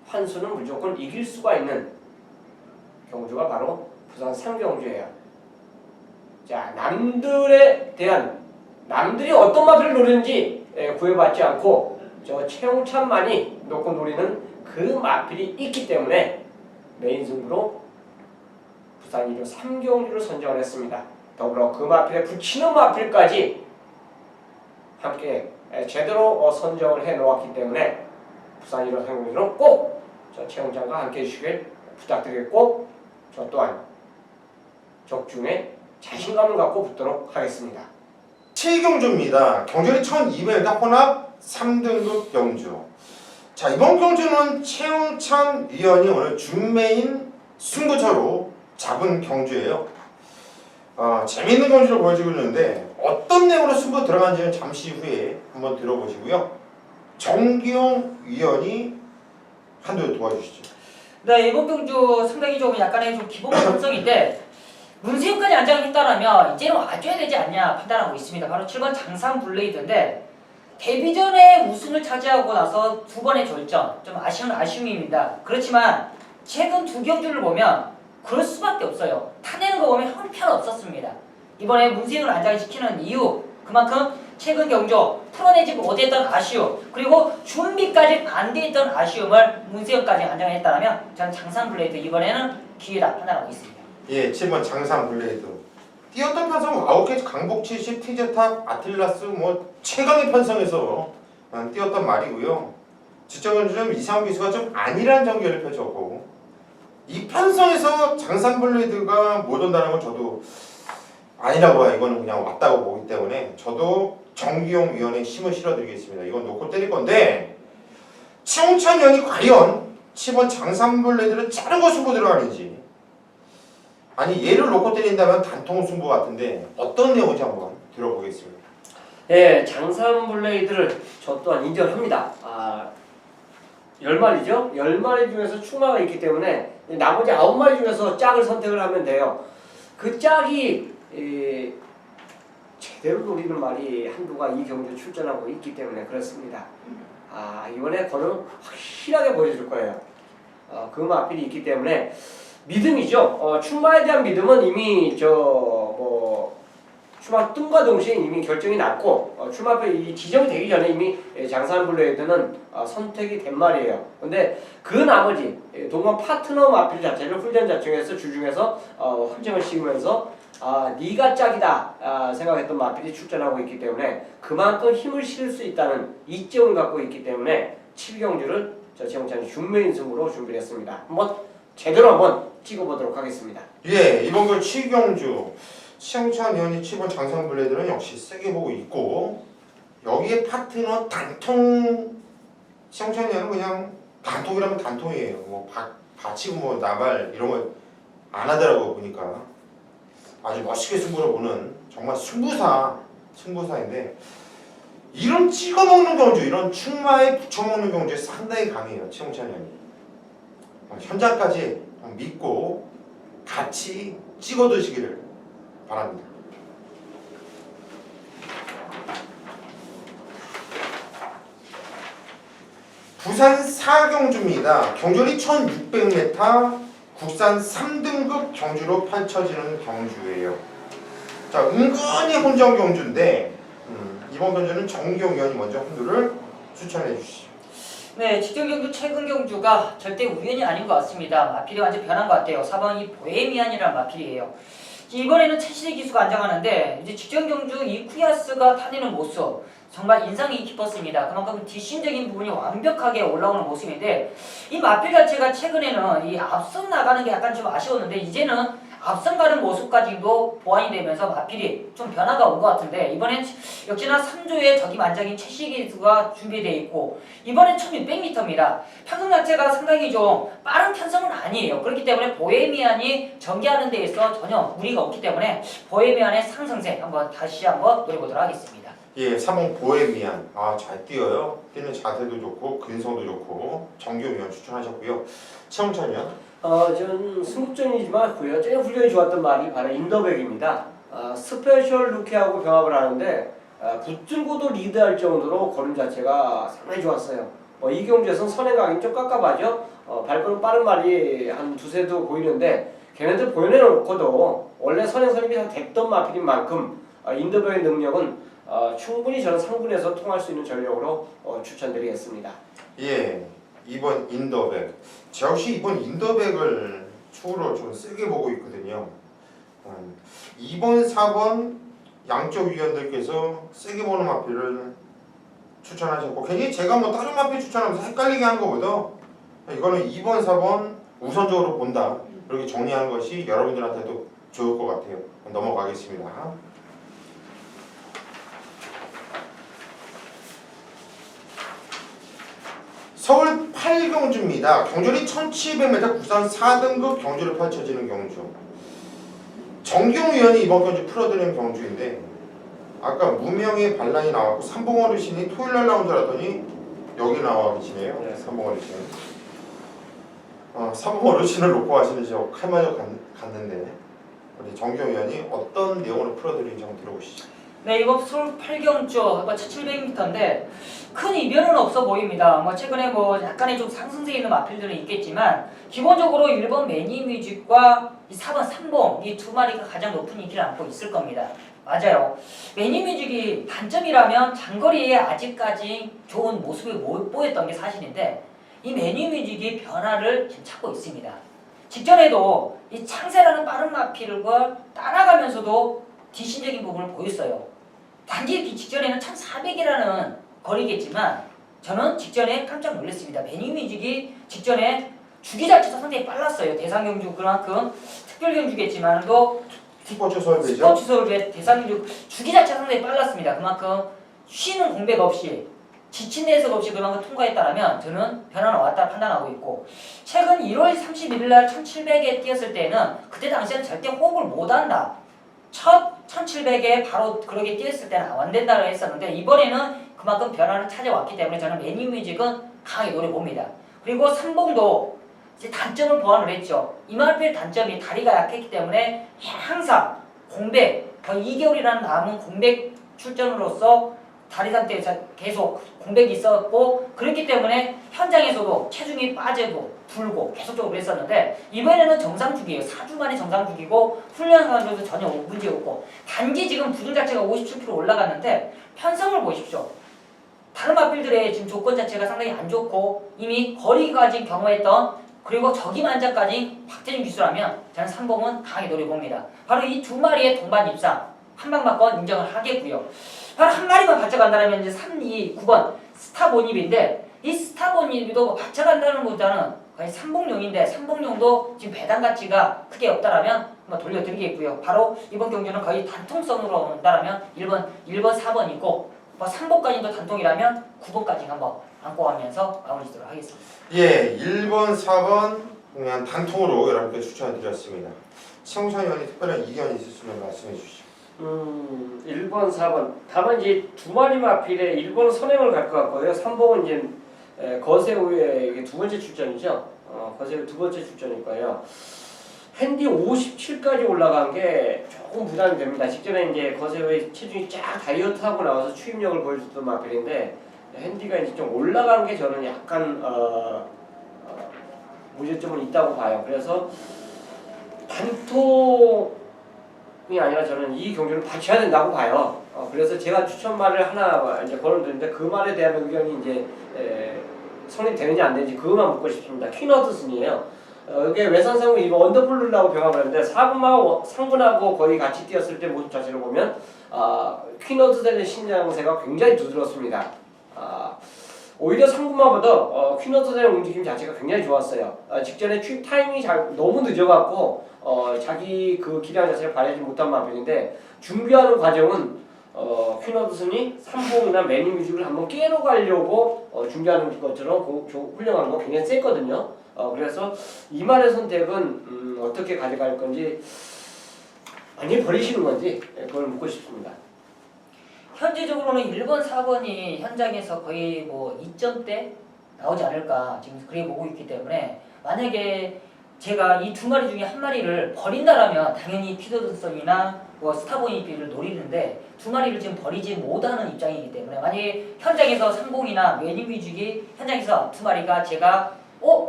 환수는 무조건 이길 수가 있는 경주가 바로 부산 3경주예요. 자, 남들이 어떤 마필을 노리는지 구애받지 않고 저 최홍찬만이 놓고 노리는 그 마필이 있기 때문에 메인 승부로 부산 1호 3경주를 선정을 했습니다. 더불어 그 마필에 붙이는 마필까지 함께 제대로 선정을 해 놓았기 때문에 부산 1호 3경주는 꼭 저 최홍찬과 함께 해주시길 부탁드리겠고, 저 또한 적중에 자신감을 갖고 붙도록 하겠습니다. 7경주입니다. 경주리 1200m 혼합 3등급 경주. 자, 이번 경주는 최홍찬 위원이 오늘 준메인 승부처로 잡은 경주예요. 재밌는 경주를 보여주고 있는데 어떤 내용으로 승부 들어간지는 잠시 후에 한번 들어보시고요. 정기용 위원이 한두 도와주시죠. 네, 이번 경주 상당히 좀 약간의 좀 기본적 특성인데 문세윤까지 안장했다라면 이제는 와줘야 되지 않냐 판단하고 있습니다. 바로 7번 장산 블레이드인데 데뷔전에 우승을 차지하고 나서 두 번의 졸전, 좀 아쉬움입니다. 그렇지만 최근 두 경주를 보면 그럴 수밖에 없어요. 타내는 거 보면 형편없었습니다. 이번에 문세윤을 안장시키는 이유, 그만큼 최근 경주 풀어내지 못했던 아쉬움, 그리고 준비까지 안 돼 있던 아쉬움을 문세윤까지 안장했다면 저는 장산 블레이드 이번에는 기회다 판단하고 있습니다. 예, 7번 장산 블레이드. 뛰었던 편성 아웃게이지 강복 70, 티제탑, 아틀라스 뭐 최강의 편성에서 뛰었던 말이고요. 지적은 좀 이상훈 기수가 좀 아니란 전개를 펼쳤고 이 편성에서 장산 블레이드가 못 온다는 건 저도 아니라고 봐요. 이거는 그냥 왔다고 보기 때문에 저도 정기용 위원의 힘을 실어드리겠습니다. 이건 놓고 때릴 건데 최홍찬 위원이 과연 7번 장산 블레이드를 자른 거 승부 들어가는지 아니 얘를 놓고 때린다면 단통 승부 같은데 어떤 내용인지 한번 들어보겠습니다. 예, 장산 블레이드를 저 또한 인정합니다. 10마리죠? 10마리 중에서 충마가 있기 때문에 나머지 9마리 중에서 짝을 선택을 하면 돼요. 그 짝이 제대로 노리는 말이 한두가 이 경주에 출전하고 있기 때문에 그렇습니다. 이번에 거는 확실하게 보여줄 거예요. 그 마필이 있기 때문에 믿음이죠. 출마에 대한 믿음은 이미 출마 뜸과 동시에 이미 결정이 났고 출마표 이 지정이 되기 전에 이미 장산 블레이드는 선택이 된 말이에요. 근데 그 나머지 동반 파트너 마필 자체를 훈련 자체에서 주중에서 헌정을 씌우면서 네가 짝이다 생각했던 마필이 출전하고 있기 때문에 그만큼 힘을 실을 수 있다는 이점을 갖고 있기 때문에 7경주를 최홍찬이 준매인 승부로 준비를 했습니다. 제대로 한번 찍어보도록 하겠습니다. 예, 이번 그 7경주 최홍찬 위원이 7번 장산 블레이드는 역시 세게 보고 있고 여기에 파트너 단통 최홍찬 위원은 그냥 단통이라면 단통이에요. 뭐 받치고 뭐 나발 이런 거 안 하더라고 보니까 아주 멋있게 승부를 보는 정말 승부사인데 이런 찍어먹는 경주, 이런 충마에 붙여먹는 경주에 상당히 강해요. 최홍찬 위원이 현장까지 믿고 같이 찍어 드시기를 바랍니다. 부산 4경주입니다. 경주리 1600m 국산 3등급 경주로 펼쳐지는 경주예요. 자, 은근히 혼전 경주인데 이번 경주는 정기용 위원이 먼저 한두를 추천해 주시죠. 네, 직전 경주 최근 경주가 절대 우연이 아닌 것 같습니다. 마필이 완전 변한 것 같아요. 4번이 보헤미안이라는 마필이에요. 이번에는 최시대 기수가 안장하는데 이제 직전 경주 이쿠야스가 타내는 모습 정말 인상이 깊었습니다. 그만큼 뒷심적인 부분이 완벽하게 올라오는 모습인데 이 마필 자체가 최근에는 이 앞선 나가는 게 약간 좀 아쉬웠는데 이제는 앞선 가는 모습까지도 보완이 되면서 마필이 좀 변화가 온 것 같은데 이번엔 역시나 3조의 적임 안장인 최시대 기수가 준비되어 있고 이번엔 1600m입니다. 편성 자체가 상당히 좀 빠른 편성은 아니에요. 그렇기 때문에 보헤미안이 전개하는 데 있어 전혀 무리가 없기 때문에 보헤미안의 상승세 다시 한번 노려보도록 하겠습니다. 예, 3번 보헤미안. 잘 뛰어요. 뛰는 자세도 좋고 근성도 좋고 정기용 위원 추천하셨고요. 최홍찬 위원. 저는 승부전이지만 제일 훈련이 좋았던 말이 바로 인더백입니다. 스페셜 루키하고 병합을 하는데 붙들고도 리드할 정도로 걸음 자체가 상당히 좋았어요. 이 경주에서는 선행각이 좀 깝깝하죠. 발걸음 빠른 말이 한 두세 도 보이는데 걔네들 보여내놓고도 원래 선행 선임이 다 됐던 마필인 만큼 인더백의 능력은 충분히 저는 상분에서 통할 수 있는 전력으로 추천드리겠습니다. 예, 2번 인더백. 저 역시 이번 인더백을 추후로 좀 세게 보고 있거든요. 2번, 4번 양쪽 위원들께서 세게 보는 마필을 추천하셨고 괜히 제가 뭐 다른 마필 추천하면서 헷갈리게 하는 것보다 이거는 2번, 4번 우선적으로 본다. 이렇게 정리하는 것이 여러분들한테도 좋을 것 같아요. 넘어가겠습니다. 서울 8경주입니다. 경주리 1700m 국산 4등급 경주로 펼쳐지는 경주. 정경 위원이 이번 경주 풀어드린 경주인데 아까 무명의 반란이 나왔고 삼봉 어르신이 토요일날 나온 줄 알았더니 여기 나와 계시네요. 네. 삼봉 어르신. 삼봉 어르신을 놓고 하시는 저 칼마저 갔는데 우리 정경 위원이 어떤 내용으로 풀어드린지 한번 들어보시죠. 네, 이거 서울 8경주 1700m인데 큰 이변은 없어 보입니다. 뭐 최근에 뭐 약간의 좀 상승세 있는 마필들은 있겠지만 기본적으로 1번 매니뮤직과 이 4번 삼봉 이 두 마리가 가장 높은 인기를 안고 있을 겁니다. 맞아요. 매니뮤직이 단점이라면 장거리에 아직까지 좋은 모습을 못 보였던 게 사실인데 이 매니뮤직이 변화를 지금 찾고 있습니다. 직전에도 이 창세라는 빠른 마필과 따라가면서도 뒤신적인 부분을 보였어요. 단지 그 직전에는 1400이라는 거리겠지만 저는 직전에 깜짝 놀랐습니다. 매니뮤직이 직전에 주기 자체가 상당히 빨랐어요. 대상경주 그만큼 특별경주겠지만도 스포츠 서울대죠. 스포츠 서울대 대상경주 주기 자체가 상당히 빨랐습니다. 그만큼 쉬는 공백 없이 지친 내석 없이 그만큼 통과했다라면 저는 변화는 왔다 판단하고 있고 최근 1월 31일 날 1700에 뛰었을 때는 그때 당시에는 절대 호흡을 못한다. 첫 1700에 바로 그렇게 뛰었을 때는 안 된다고 했었는데 이번에는 그만큼 변화를 찾아왔기 때문에 저는 매니뮤직은 강하게 노려봅니다. 그리고 삼봉도 이제 단점을 보완을 했죠. 이말필 단점이 다리가 약했기 때문에 항상 공백, 거의 2개월이라는 남은 공백 출전으로서 다리 상태에서 계속 공백이 있었고 그렇기 때문에 현장에서도 체중이 빠지고 불고 계속적으로 그랬었는데 이번에는 정상주기예요. 4주 만에 정상주기고 훈련 가운데도 전혀 문제 없고 단지 지금 부중 자체가 57kg 올라갔는데 편성을 보십시오. 다른 마필들의 지금 조건 자체가 상당히 안 좋고 이미 거리까지 경험했던 그리고 저기만장까지 박태준 기수라면 저는 삼봉은 강하게 노려봅니다. 바로 이 두 마리의 동반 입상 한방바권 인정을 하겠고요. 바로 한 마리만 받쳐간다면 이제 3, 2, 9번 스타본입인데 이 스타본입도 받쳐간다는 것보다는 거의 삼봉용인데 삼봉용도 지금 배당 가치가 크게 없다라면 한번 돌려드리겠고요. 바로 이번 경주는 거의 단통성으로 온다라면 1번, 4번 있고 뭐 3번까지도 단통이라면 9번까지 한번 안고 가면서 마무리 짓도록 하겠습니다. 예, 1번, 4번 그냥 단통으로 여러분께 추천해드렸습니다. 최홍찬 의원이 특별한 의견이 있으시면 말씀해 주시죠. 1번, 4번. 다만 이제 두 마리 마필에 1번 선행을 갈 것 같고요. 3번은 이제 거세우의 이게 두 번째 출전이죠. 거세우 두 번째 출전일 거예요. 핸디 57까지 올라간 게 조금 부담이 됩니다. 직전에 이제 거세우의 체중이 쫙 다이어트하고 나와서 추임력을 보여줬던 마필인데 핸디가 이제 좀 올라간 게 저는 약간 문제점은 있다고 봐요. 그래서 단통이 아니라 저는 이 경주를 받쳐야 된다고 봐요. 그래서 제가 추천말을 하나 이제 걸어드렸는데 그 말에 대한 의견이 이제 성립되는지 안 되는지 그것만 묻고 싶습니다. 퀴너드슨이에요. 이게 외산상으로 이거 언더풀루라고 병합을 했는데 4분하고 상분하고 거의 같이 뛰었을 때 모습 자체를 보면 퀴너드슨의 신장세가 굉장히 두드럽습니다. 오히려 상분마보다 퀴너드슨의 움직임 자체가 굉장히 좋았어요. 직전에 취입 타이밍이 너무 늦어갖고 자기 그 기량 자체를 발휘하지 못한 마필인데 준비하는 과정은 퀴너드슨이 삼봉이나 매니뮤직을 한번 깨러 가려고 준비하는 것처럼 훈련하는 거 굉장히 셌거든요. 그래서 이 말의 선택은 어떻게 가져갈 건지 완전히 버리시는 건지 그걸 묻고 싶습니다. 현재적으로는 1번, 4번이 현장에서 거의 뭐 2점대 나오지 않을까 지금 그렇게 보고 있기 때문에 만약에 제가 이 두 마리 중에 한 마리를 버린다라면 당연히 퀴더슨이나 뭐 스타보니피를 노리는데 두 마리를 지금 버리지 못하는 입장이기 때문에 만약에 현장에서 삼봉이나 매니뮤직이 현장에서 두 마리가 제가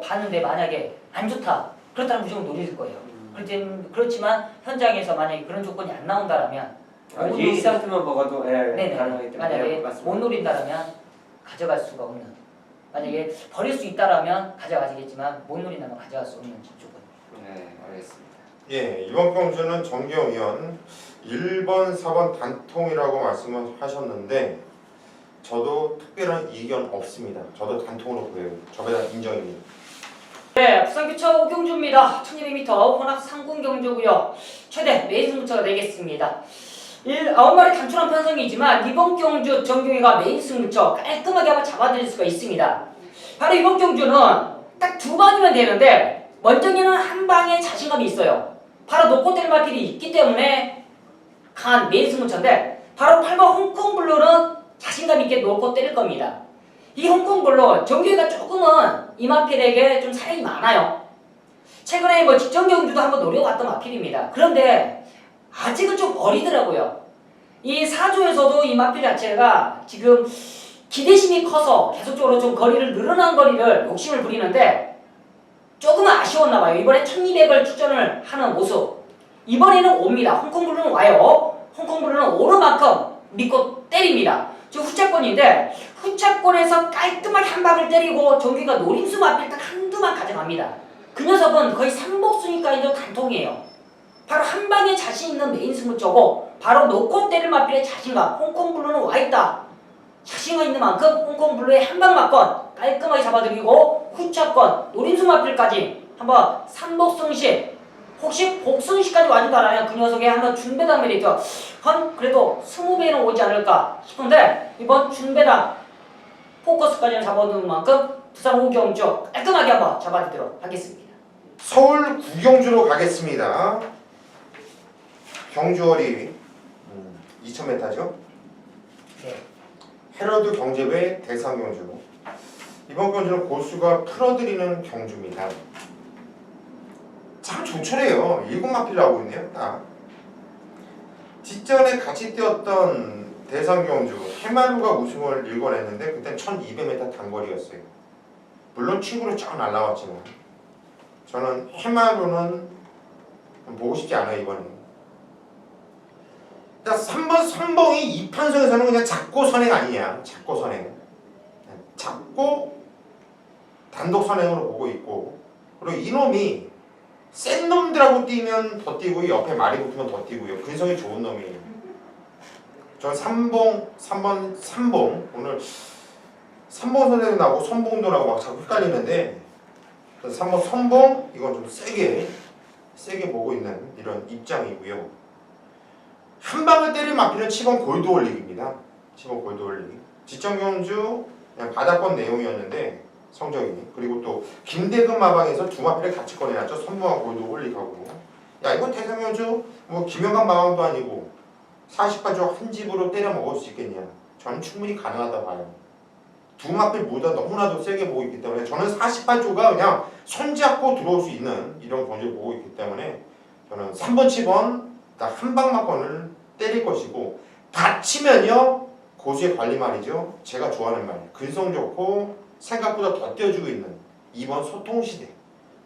봤는데 만약에 안 좋다 그렇다면 무조건 노릴 거예요. 그렇지만 현장에서 만약에 그런 조건이 안 나온다라면 예의 상태만 보고도 네네. 가능하기 때문에 만약에 못 노린다라면 가져갈 수가 없는 만약에 버릴 수 있다라면 가져가시겠지만 못 노린다면 가져갈 수 없는 조건. 네, 알겠습니다. 예, 이번 경주는 정경 의원 1번, 4번 단통이라고 말씀을 하셨는데 저도 특별한 의견 없습니다. 저도 단통으로 보여요. 저에 대한 인정입니다. 네, 부산교차 5경주입니다. 1200m 혼합 상군 경주고요. 최대 메인 승부처가 되겠습니다. 9마리 단촐한 편성이지만 이번 경주 정경이가 메인 승부처 깔끔하게 한번 잡아드릴 수가 있습니다. 바로 이번 경주는 딱 두 방이면 되는데 원정이는 한 방에 자신감이 있어요. 바로 놓고 때릴 마필이 있기 때문에 강한 메인 승부처인데 바로 8번 홍콩블루는 자신감 있게 놓고 때릴 겁니다. 이 홍콩블루 정규가 조금은 이 마필에게 좀 사용이 많아요. 최근에 뭐 직전 경주도 한번 노려봤던 마필입니다. 그런데 아직은 좀 어리더라고요. 이 4조에서도 이 마필 자체가 지금 기대심이 커서 계속적으로 좀 거리를 늘어난 거리를 욕심을 부리는데 조금 아쉬웠나 봐요. 이번에 1200을 출전을 하는 모습. 이번에는 옵니다. 홍콩블루는 와요. 홍콩블루는 오는 만큼 믿고 때립니다. 저 후차권인데 후차권에서 깔끔하게 한 방을 때리고 정규가 노림수 마필 딱 한두만 가져갑니다. 그 녀석은 거의 3복수니까 단통이에요. 바로 한 방에 자신 있는 메인 승부처고 바로 놓고 때릴 마필의 자신감. 홍콩블루는 와있다. 자신감 있는 만큼 홍콩블루의 한방 맞건 깔끔하게 잡아들이고 후차권 노림수 마필까지 한번 3복승시 혹시 복승시까지 와준다라면 그 녀석의 한번 준배당 메리트 한 그래도 20배는 오지 않을까 싶은데 이번 준배당 포커스까지는 잡아두는 만큼 부산 오경주 깔끔하게 한번 잡아드리도록 하겠습니다. 서울 구경주로 가겠습니다. 경주월이 2000m죠. 네. 헤러드 경제배 대상 경주. 이번 경주는 고수가 풀어드리는 경주입니다. 참 조촐해요. 7마필 나오고 있네요. 딱. 직전에 같이 뛰었던 대상 경주 해마루가 우승을 일궈냈는데 그때 1200m 단거리였어요. 물론 친구로 쫙 날라왔지만 저는 해마루는 보고 싶지 않아요. 이번에. 일단 3번 선봉이 이판성에서는 그냥 잡고 선행 아니냐. 잡고 선행. 잡고 단독 선행으로 보고 있고 그리고 이놈이 센 놈들하고 뛰면 더 뛰고 옆에 말이 붙으면 더 뛰고요. 근성이 좋은 놈이에요. 전 3번 오늘 3번 선행도 나오고 선봉도 나오고 막 자꾸 헷갈리는데 3번 선봉 이건 좀 세게 보고 있는 이런 입장이고요. 한 방을 때릴 마필은 7번 골드 올릭입니다. 7번 골드 올릭. 직전 경주 그냥 바닥권 내용이었는데 성적이 그리고 또 김대근 마방에서 두 마필을 같이 꺼내놨죠. 선봉하고 골드 올릭하고. 야 이건 대상 경주 뭐 김영관 마방도 아니고 48조 한 집으로 때려 먹을 수 있겠냐. 저는 충분히 가능하다 봐요. 두 마필 모두 너무나도 세게 보고 있기 때문에 저는 48조가 그냥 손잡고 들어올 수 있는 이런 경주를 보고 있기 때문에 저는 3번, 7번 다 한방막권을 때릴 것이고 다치면요 고수의 관리 말이죠. 제가 좋아하는 말 근성 좋고 생각보다 더 뛰어주고 있는 2번 소통시대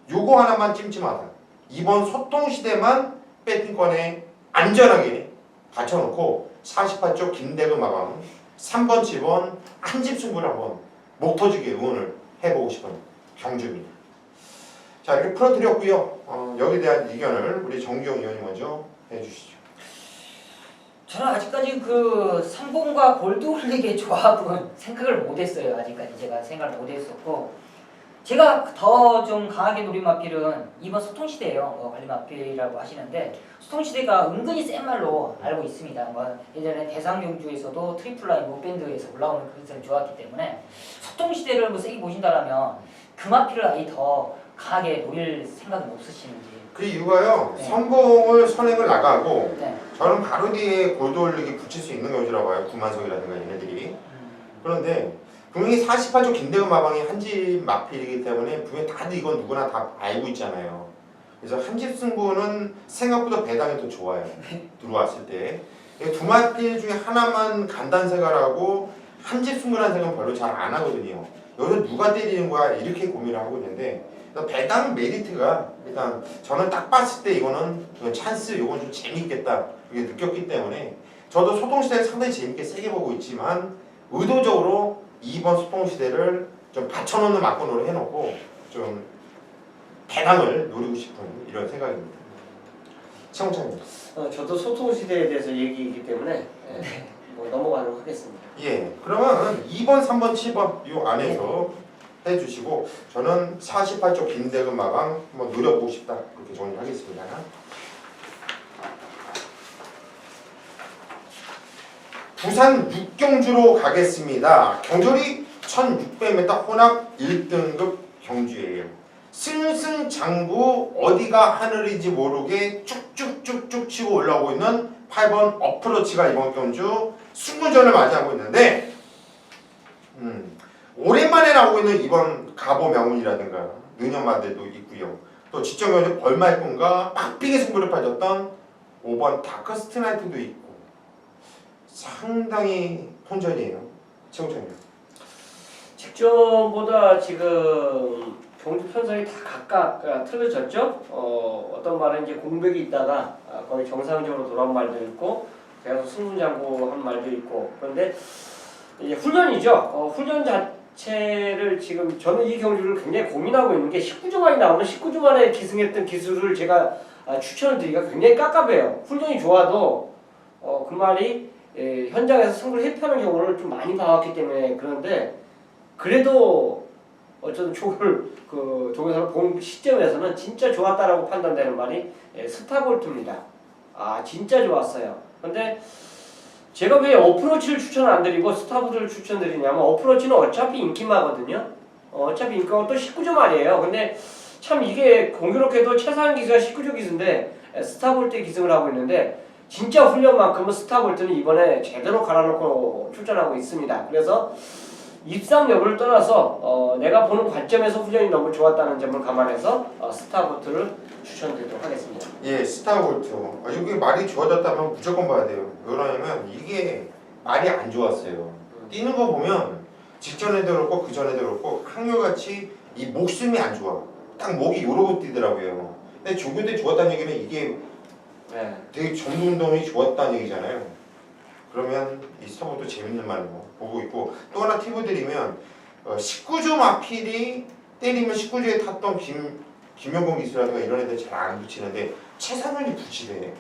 요거 하나만 찜찜하다. 2번 소통시대만 배팅권에 안전하게 받쳐놓고 48조 김대근 마방 3번, 7번 한 집 승부를 한번 목 터지게 응원을 해보고 싶은 경주입니다. 자 이렇게 풀어드렸고요. 여기에 대한 의견을 우리 정기용 의원이 먼저 해주시죠. 저는 아직까지 그 삼봉과 골드올릭의 조합은 생각을 못했어요. 아직까지 제가 생각을 못했었고 제가 더 좀 강하게 노린 마필은 이번 소통시대예요. 관리 마필이라고 하시는데 소통시대가 은근히 센 말로 알고 있습니다. 예전에 대상경주에서도 트리플라인 목밴드에서 올라오는 그릇을 좋았기 때문에 소통시대를 뭐 세게 보신다라면 그 마필을 아예 더 강하게 노릴 생각은 없으시는지. 그 이유가요. 네. 선봉을 선행을 나가고 네. 저는 바로 뒤에 골드올릭이 붙일 수 있는 경주라고 봐요. 구만석이라든가 얘네들이. 그런데 분명히 48조 김대근 마방이 한집 마필이기 때문에 분명히 다들 이건 누구나 다 알고 있잖아요. 그래서 한집 승부는 생각보다 배당이 더 좋아요. 들어왔을 때. 두 마필 중에 하나만 간단생활하고 한집 승부라는 생각은 별로 잘 안 하거든요. 여기서 누가 때리는 거야 이렇게 고민을 하고 있는데 배당 메리트가 일단 저는 딱 봤을 때 이거는 찬스 이건 좀 재밌겠다 이렇게 느꼈기 때문에 저도 소통시대를 상당히 재밌게 세게 보고 있지만 의도적으로 2번 소통시대를 좀 받쳐놓는 막권으로 해놓고 좀 배당을 노리고 싶은 이런 생각입니다. 최홍찬님. 저도 소통시대에 대해서 얘기이기 때문에 뭐 넘어가도록 하겠습니다. 예, 그러면 2번, 3번, 7번 이 안에서 해주시고 저는 48조 김대근 마방 한번 노려보고 싶다 그렇게 정리하겠습니다. 부산 육경주로 가겠습니다. 경주리 1600m 혼합 1등급 경주예요. 승승장구 어디가 하늘인지 모르게 쭉쭉쭉쭉 치고 올라오고 있는 8번 어프로치가 이번 경주 승부전을 맞이하고 있는데 오랜만에 나오고 있는 이번 가보 명운이라든가 능력만대도 있고요. 또 지정경주 벌말꾼과 빡삐게 승부를 빠졌던 5번 다크스트나이트도 있고 상당히 혼전이에요. 최우천이요. 직전보다 지금 경주 편성이 다 각각 틀어졌죠. 어떤 말은 이제 공백이 있다가 거의 정상적으로 돌아온 말도 있고 계속 승승장구한 말도 있고 그런데 이제 훈련이죠. 훈련 자체를 지금 저는 이 경주를 굉장히 고민하고 있는 게 19주 만에 나오는 19주 만에 기승했던 기술을 제가 추천을 드리기가 굉장히 깝깝해요. 훈련이 좋아도 그 말이 현장에서 승부를 회피하는 경우를 좀 많이 봐왔기 때문에 그런데 그래도 어쨌든 조교사를 본 시점에서는 진짜 좋았다라고 판단되는 말이 스타볼트입니다. 진짜 좋았어요. 근데 제가 왜 어프로치를 추천 안 드리고 스타볼트를 추천드리냐면 어프로치는 어차피 인기마거든요. 어차피 인기가 또 19점 말이에요. 근데 참 이게 공교롭게도 최상위 기수가 19조 기수인데 스타볼트의 기승을 하고 있는데 진짜 훈련만큼은 스타볼트는 이번에 제대로 갈아놓고 출전하고 있습니다. 그래서 입상 여부를 떠나서 내가 보는 관점에서 훈련이 너무 좋았다는 점을 감안해서 스타볼트를 추천드리도록 하겠습니다. 예, 스타볼트. 이게 말이 좋아졌다면 무조건 봐야 돼요. 왜 그러냐면 이게 말이 안 좋았어요. 뛰는 거 보면 직전에도 그렇고 그 전에도 그렇고 한결같이 이 목숨이 안 좋아. 딱 목이 이러고 뛰더라고요. 근데 조교 때 좋았다는 얘기는 이게 되게 전문 운동이 좋았다는 얘기잖아요. 그러면 이 스타볼트 재밌는 말로 보고 있고 또 하나 팁을 드리면 19조 마필이 때리면 19조에 탔던 김영건 기수라든가 이런 애들 잘 안 붙이는데 최상현이 붙이대.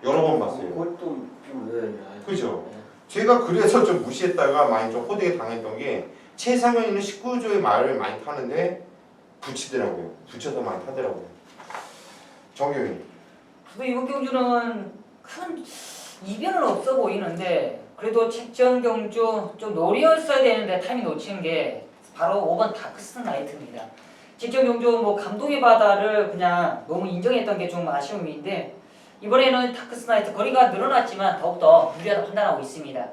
여러 번 봤어요. 그것도 좀 그죠? 제가 그래서 좀 무시했다가 많이 좀 호되게 당했던 게 최상현이는 19조의 말을 많이 타는데 붙이더라고요. 붙여서 많이 타더라고요. 정교인. 저도 이번 경주는 큰 이변은 없어 보이는데 그래도 책전 경주 좀 노렸어야 되는데 타이밍 놓치는 게 바로 5번 다크스 나이트입니다. 책전 경주 뭐 감동의 바다를 그냥 너무 인정했던 게 좀 아쉬움인데 이번에는 다크스 나이트 거리가 늘어났지만 더욱더 유리하다 판단하고 있습니다.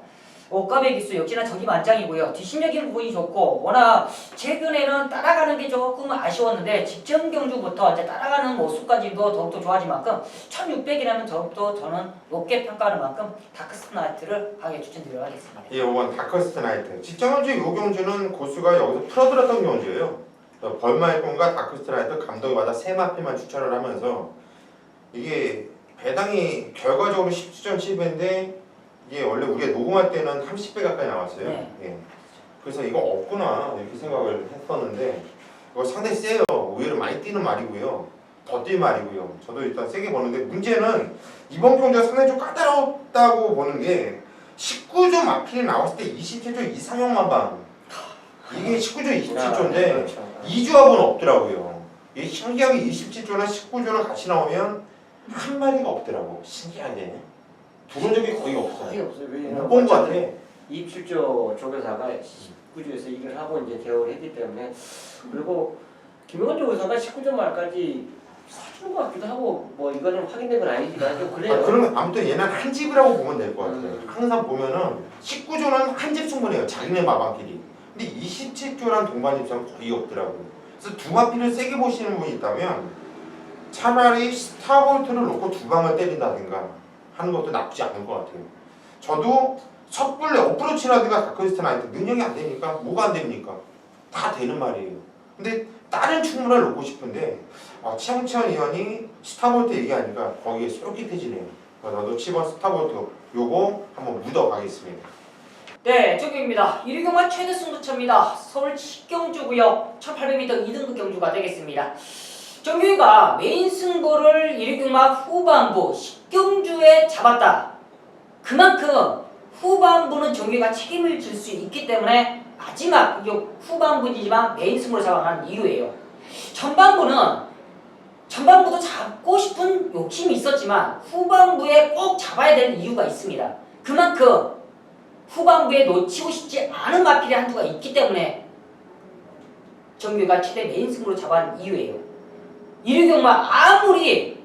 옷값의 기수 역시나 전기만장이고요. 뒷심력인 부분이 좋고 워낙 최근에는 따라가는 게 조금 아쉬웠는데 직전 경주부터 이제 따라가는 모습까지도 더욱더 좋아진 만큼 1600이라면 더욱더 저는 높게 평가하는 만큼 다크스 나이트를 하게 추천드리도록 하겠습니다. 예, 5번 다크스트 나이트. 직전 경주 이 경주는 고수가 여기서 풀어들었던 경주예요. 벌마일권과 다크스트 나이트 감독이 받아 세 마필만 추천을 하면서 이게 배당이 결과적으로 17점 7배인데 이게 원래 우리가 녹음할 때는 30배 가까이 나왔어요. 네. 예. 그래서 이거 없구나 이렇게 생각을 했었는데 이거 상당히 세요. 의외로 많이 뛰는 말이고요. 더 뛸 말이고요. 저도 일단 세게 보는데 문제는 이번 경주가 상당히 좀 까다롭다고 보는 게 19조 마필이 나왔을 때 27조 이상형만 반. 이게 19조 27조인데 2조합은 없더라고요. 이게 신기하게 27조나 19조나 같이 나오면 한 마리가 없더라고. 신기하게. 들어온 적이 거의 없어요. 거의 없어요. 못 본 것 같아. 27조 조교사가 19조에서 일을 하고 이제 대우를 했기 때문에 그리고 김영환 조교사가 19조 말까지 사주는 것 같기도 하고 뭐 이거는 확인된 건 아니지만 좀 그래요. 그러면 아무튼 얘는 한 집이라고 보면 될 것 같아요. 항상 보면은 19조는 한 집 충분해요. 자기네 마방끼리. 근데 27조란 동반 입장 거의 없더라고요. 그래서 두 마필을 세게 보시는 분이 있다면 차라리 스타볼트를 놓고 두 방을 때린다든가 하는 것도 나쁘지 않을 것 같아요. 저도 섣불리 어프로치라든가 다크스트 나이트 능력이 안 되니까 뭐가 안 됩니까? 다 되는 말이에요. 근데 다른 충분을 놓고 싶은데 최영천 의원이 스타볼트 얘기하니까 거기에 쏠깃해지네요. 나도 7번 스타볼트 요거 한번 묻어가겠습니다. 네, 저기입니다. 1위경마 최대 승부처입니다. 서울 식경주구역 1800m 2등급 경주가 되겠습니다. 정규희가 메인 승부를 1위경마 후반부 식경주에 잡았다. 그만큼 후반부는 정규희가 책임을 질 수 있기 때문에 마지막 후반부이지만 메인 승부를 잡아가는 이유예요. 전반부도 잡고 싶은 욕심이 있었지만 후반부에 꼭 잡아야 되는 이유가 있습니다. 그만큼 후반부에 놓치고 싶지 않은 마필이 한두가 있기 때문에 정규가 최대 메인 승부로 잡아낸 이유예요. 이류경마 아무리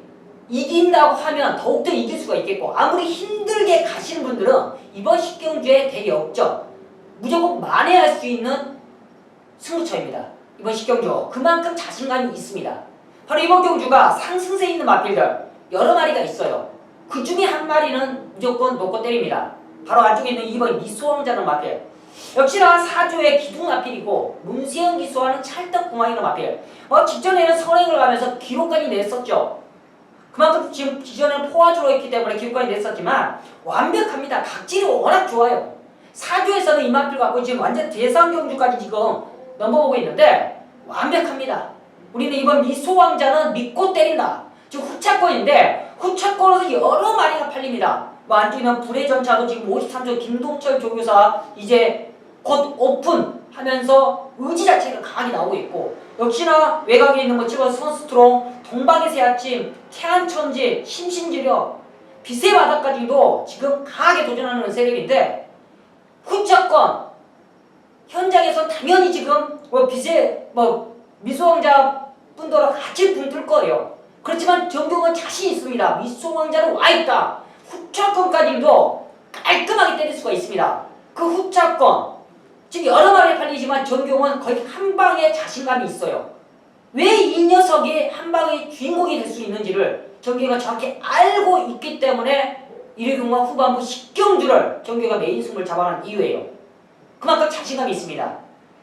이긴다고 하면 더욱더 이길 수가 있겠고 아무리 힘들게 가시는 분들은 이번 10경주의 대역전 무조건 만회할 수 있는 승부처입니다. 이번 10경주 그만큼 자신감이 있습니다. 바로 이번 경주가 상승세 있는 마필들 여러 마리가 있어요. 그 중에 한 마리는 무조건 놓고 때립니다. 바로 안쪽에 있는 2번 미소왕자는 마필. 역시나 사조의 기둥 마필이고 문세영 기수와는 찰떡궁합이는 마필. 직전에는 선행을 가면서 기록까지 냈었죠. 그만큼 지금 기존에는 포화주로 했기 때문에 기록까지 냈었지만 완벽합니다. 각질이 워낙 좋아요. 사조에서는 이 마필 갖고 지금 완전 대상 경주까지 지금 넘어오고 있는데 완벽합니다. 우리는 이번 미소왕자는 믿고 때린다. 지금 후차권인데 후차권에서 여러 마리가 팔립니다. 안쪽에 있는 불의 전차도 지금 53조 김동철 조교사 이제 곧 오픈하면서 의지 자체가 강하게 나오고 있고 역시나 외곽에 있는 7번 선스트롱, 동방의 새아침, 태안천지, 심신지력, 빛의 바다까지도 지금 강하게 도전하는 세력인데 후차권 현장에서 당연히 지금 빛의 미소왕자 분들하고 같이 붕뜰 거예요. 그렇지만 정경은 자신 있습니다. 미소왕자는 와있다. 후차권까지도 깔끔하게 때릴 수가 있습니다. 그 후차권 지금 여러 마리 팔리지만 정경은 거의 한 방에 자신감이 있어요. 왜 이 녀석이 한 방의 주인공이 될 수 있는지를 정경이가 정확히 알고 있기 때문에 1위경과 후반부 10경주를 정경이가 메인 승부를 잡아낸 이유예요. 그만큼 자신감이 있습니다.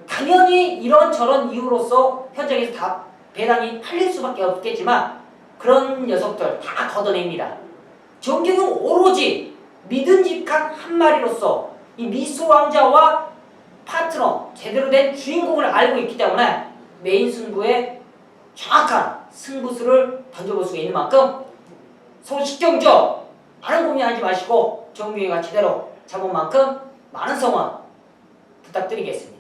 당연히 이런저런 이유로서 현장에서 다 배당이 팔릴 수밖에 없겠지만 그런 녀석들 다 걷어냅니다. 정경은 오로지 믿음직한 한 마리로서 이 미소왕자와 파트너 제대로 된 주인공을 알고 있기 때문에 메인 승부에 정확한 승부수를 던져볼 수 있는 만큼 서울 10경주 많은 고민하지 마시고 정경이가 제대로 잡은 만큼 많은 성원 부탁드리겠습니다.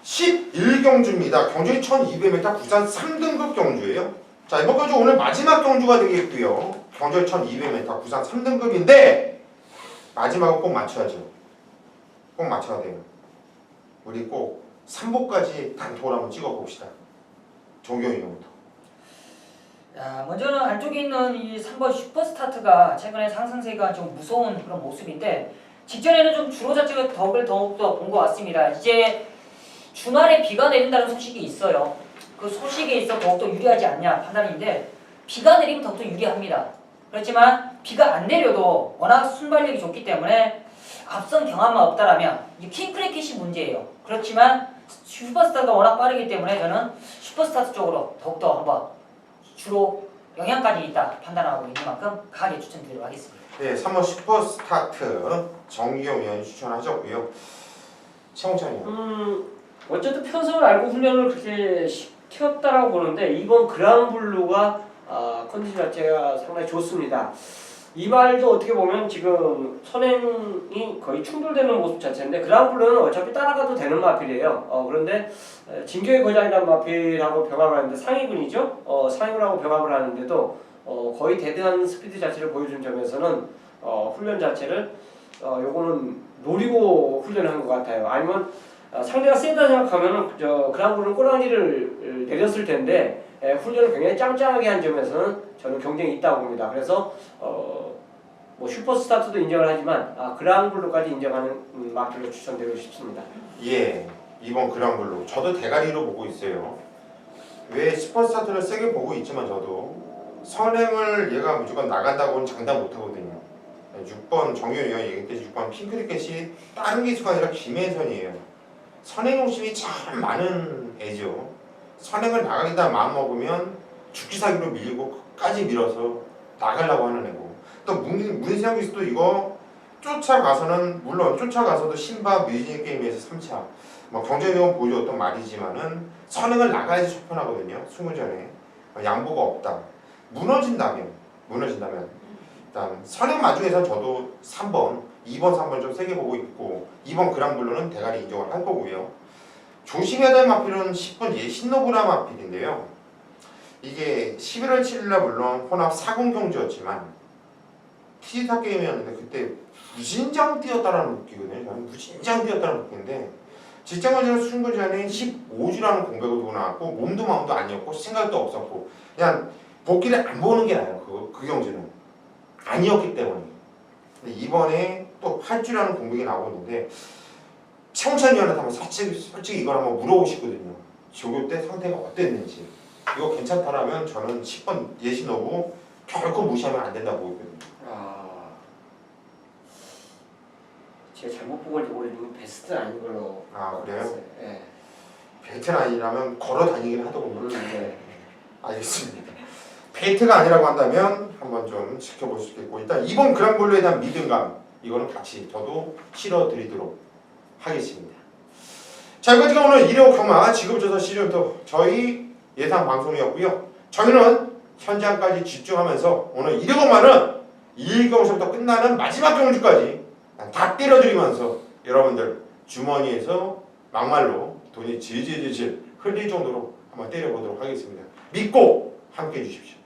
11경주입니다. 경주이 1200m 부산 3등급 경주예요. 자, 이번 경주 오늘 마지막 경주가 되겠고요. 경주이 1200m 부산 3등급인데 마지막은 꼭 맞춰야죠. 꼭 맞춰야 돼요. 우리 꼭 3보까지 단톡을 한번 찍어봅시다. 종경이부터. 먼저는 안쪽에 있는 이 3번 슈퍼스타트가 최근에 상승세가 좀 무서운 그런 모습인데 직전에는 좀 주로 자체가 더욱더 본 것 같습니다. 이제 주말에 비가 내린다는 소식이 있어요. 그 소식에 있어 더욱더 유리하지 않냐 판단인데 비가 내리면 더욱더 유리합니다. 그렇지만 비가 안 내려도 워낙 순발력이 좋기 때문에 앞선 경험만 없다라면 이 킹크래킷이 문제예요. 그렇지만 슈퍼스타가 워낙 빠르기 때문에 저는 슈퍼스타트 쪽으로 더욱더 한번 주로 영향까지 있다 판단하고 있는 만큼 강하게 추천드리도록 하겠습니다. 네, 3번 슈퍼스타트 정기용 위원이 추천하셨고요. 최홍찬이요. 어쨌든 편성을 알고 훈련을 그렇게 시켰다라고 보는데 이번 그랑블루가 컨디션 자체가 상당히 좋습니다. 이 말도 어떻게 보면 지금 선행이 거의 충돌되는 모습 자체인데 그랑블루는 어차피 따라가도 되는 마필이에요. 그런데 진격의 거장이라는 마필하고 병합을 하는데 상위군이죠. 상위군하고 병합을 하는데도 거의 대등한 스피드 자체를 보여준 점에서는 훈련 자체를 요거는 노리고 훈련한 것 같아요. 아니면 상대가 세다 생각하면은 그랑블루는 꼬랑지를 내렸을 텐데 훈련을 굉장히 짱짱하게 한 점에서는 저는 경쟁이 있다고 봅니다. 그래서 뭐 슈퍼스타트도 인정을 하지만 그랑블루까지 인정하는 마필로 추천드리고 싶습니다. 예, 이번 그랑블루 저도 대가리로 보고 있어요. 왜 슈퍼스타트를 세게 보고 있지만 저도 선행을 얘가 무조건 나간다고는 장담 못하거든요. 6번 정규현 위원이 얘기했듯이 6번 핑크리켓이 다른 기수가 아니라 김혜선이에요. 선행 욕심이 참 많은 애죠. 선행을 나가겠다는 마음 먹으면 죽기 사기로 밀고 끝까지 밀어서 나가려고 하는 애고 또 문세영 기수도 이거 쫓아가서는 물론 쫓아가서도 신바 뮤지컬 게임에서 3차 뭐 경제력은 보여줬던 말이지만은 선행을 나가야지 속편하거든요. 승부전에 양보가 없다. 무너진다면 일단 선행 마중에선 저도 3번, 2번, 3번 좀 세게 보고 있고 2번 그랑블루는 대가리 인정을 할 거고요. 조심해야 될 마필은 10번 신노브라 마필인데요. 이게 11월 7일날 물론 혼합 4공 경주였지만 티지타 게임이었는데 그때 무진장 뛰었다라는 느끼거든요. 저는 무진장 뛰었다는 느끼는데 직장원자는 수준고지안에 15주라는 공백을 두고 나왔고 몸도 마음도 아니었고 생각도 없었고 그냥 복귀를 안 보는 게 나아요. 그 경주는 아니었기 때문에. 근데 이번에 또 8주라는 공백이 나오고 있는데 최홍찬 위원한테 한번 솔직히 이걸 한번 물어보고 싶거든요. 조교 때 상태가 어땠는지. 이거 괜찮다라면 저는 10번 예시 넣고 결코 무시하면 안 된다고 보거든요. 제가 잘못 본 건지 모르겠는데 베스트는 아닌 걸로. 그래요? 알았어요. 예. 베트는 아니라면 걸어 다니긴 하더군요. 네. 알겠습니다. 페이트가 아니라고 한다면 한번 좀 지켜볼 수 있겠고 일단 이번 그랑블루에 대한 믿음감 이거는 같이 저도 실어드리도록 하겠습니다. 자 여기까지가 오늘 일요 경마 지급조사 시즌2 저희 예상 방송이었고요. 저희는 현장까지 집중하면서 오늘 일요 경마는 1경서부터 끝나는 마지막 경주까지 다 때려드리면서 여러분들 주머니에서 막말로 돈이 질질질질 흘릴 정도로 한번 때려보도록 하겠습니다. 믿고 함께 해주십시오.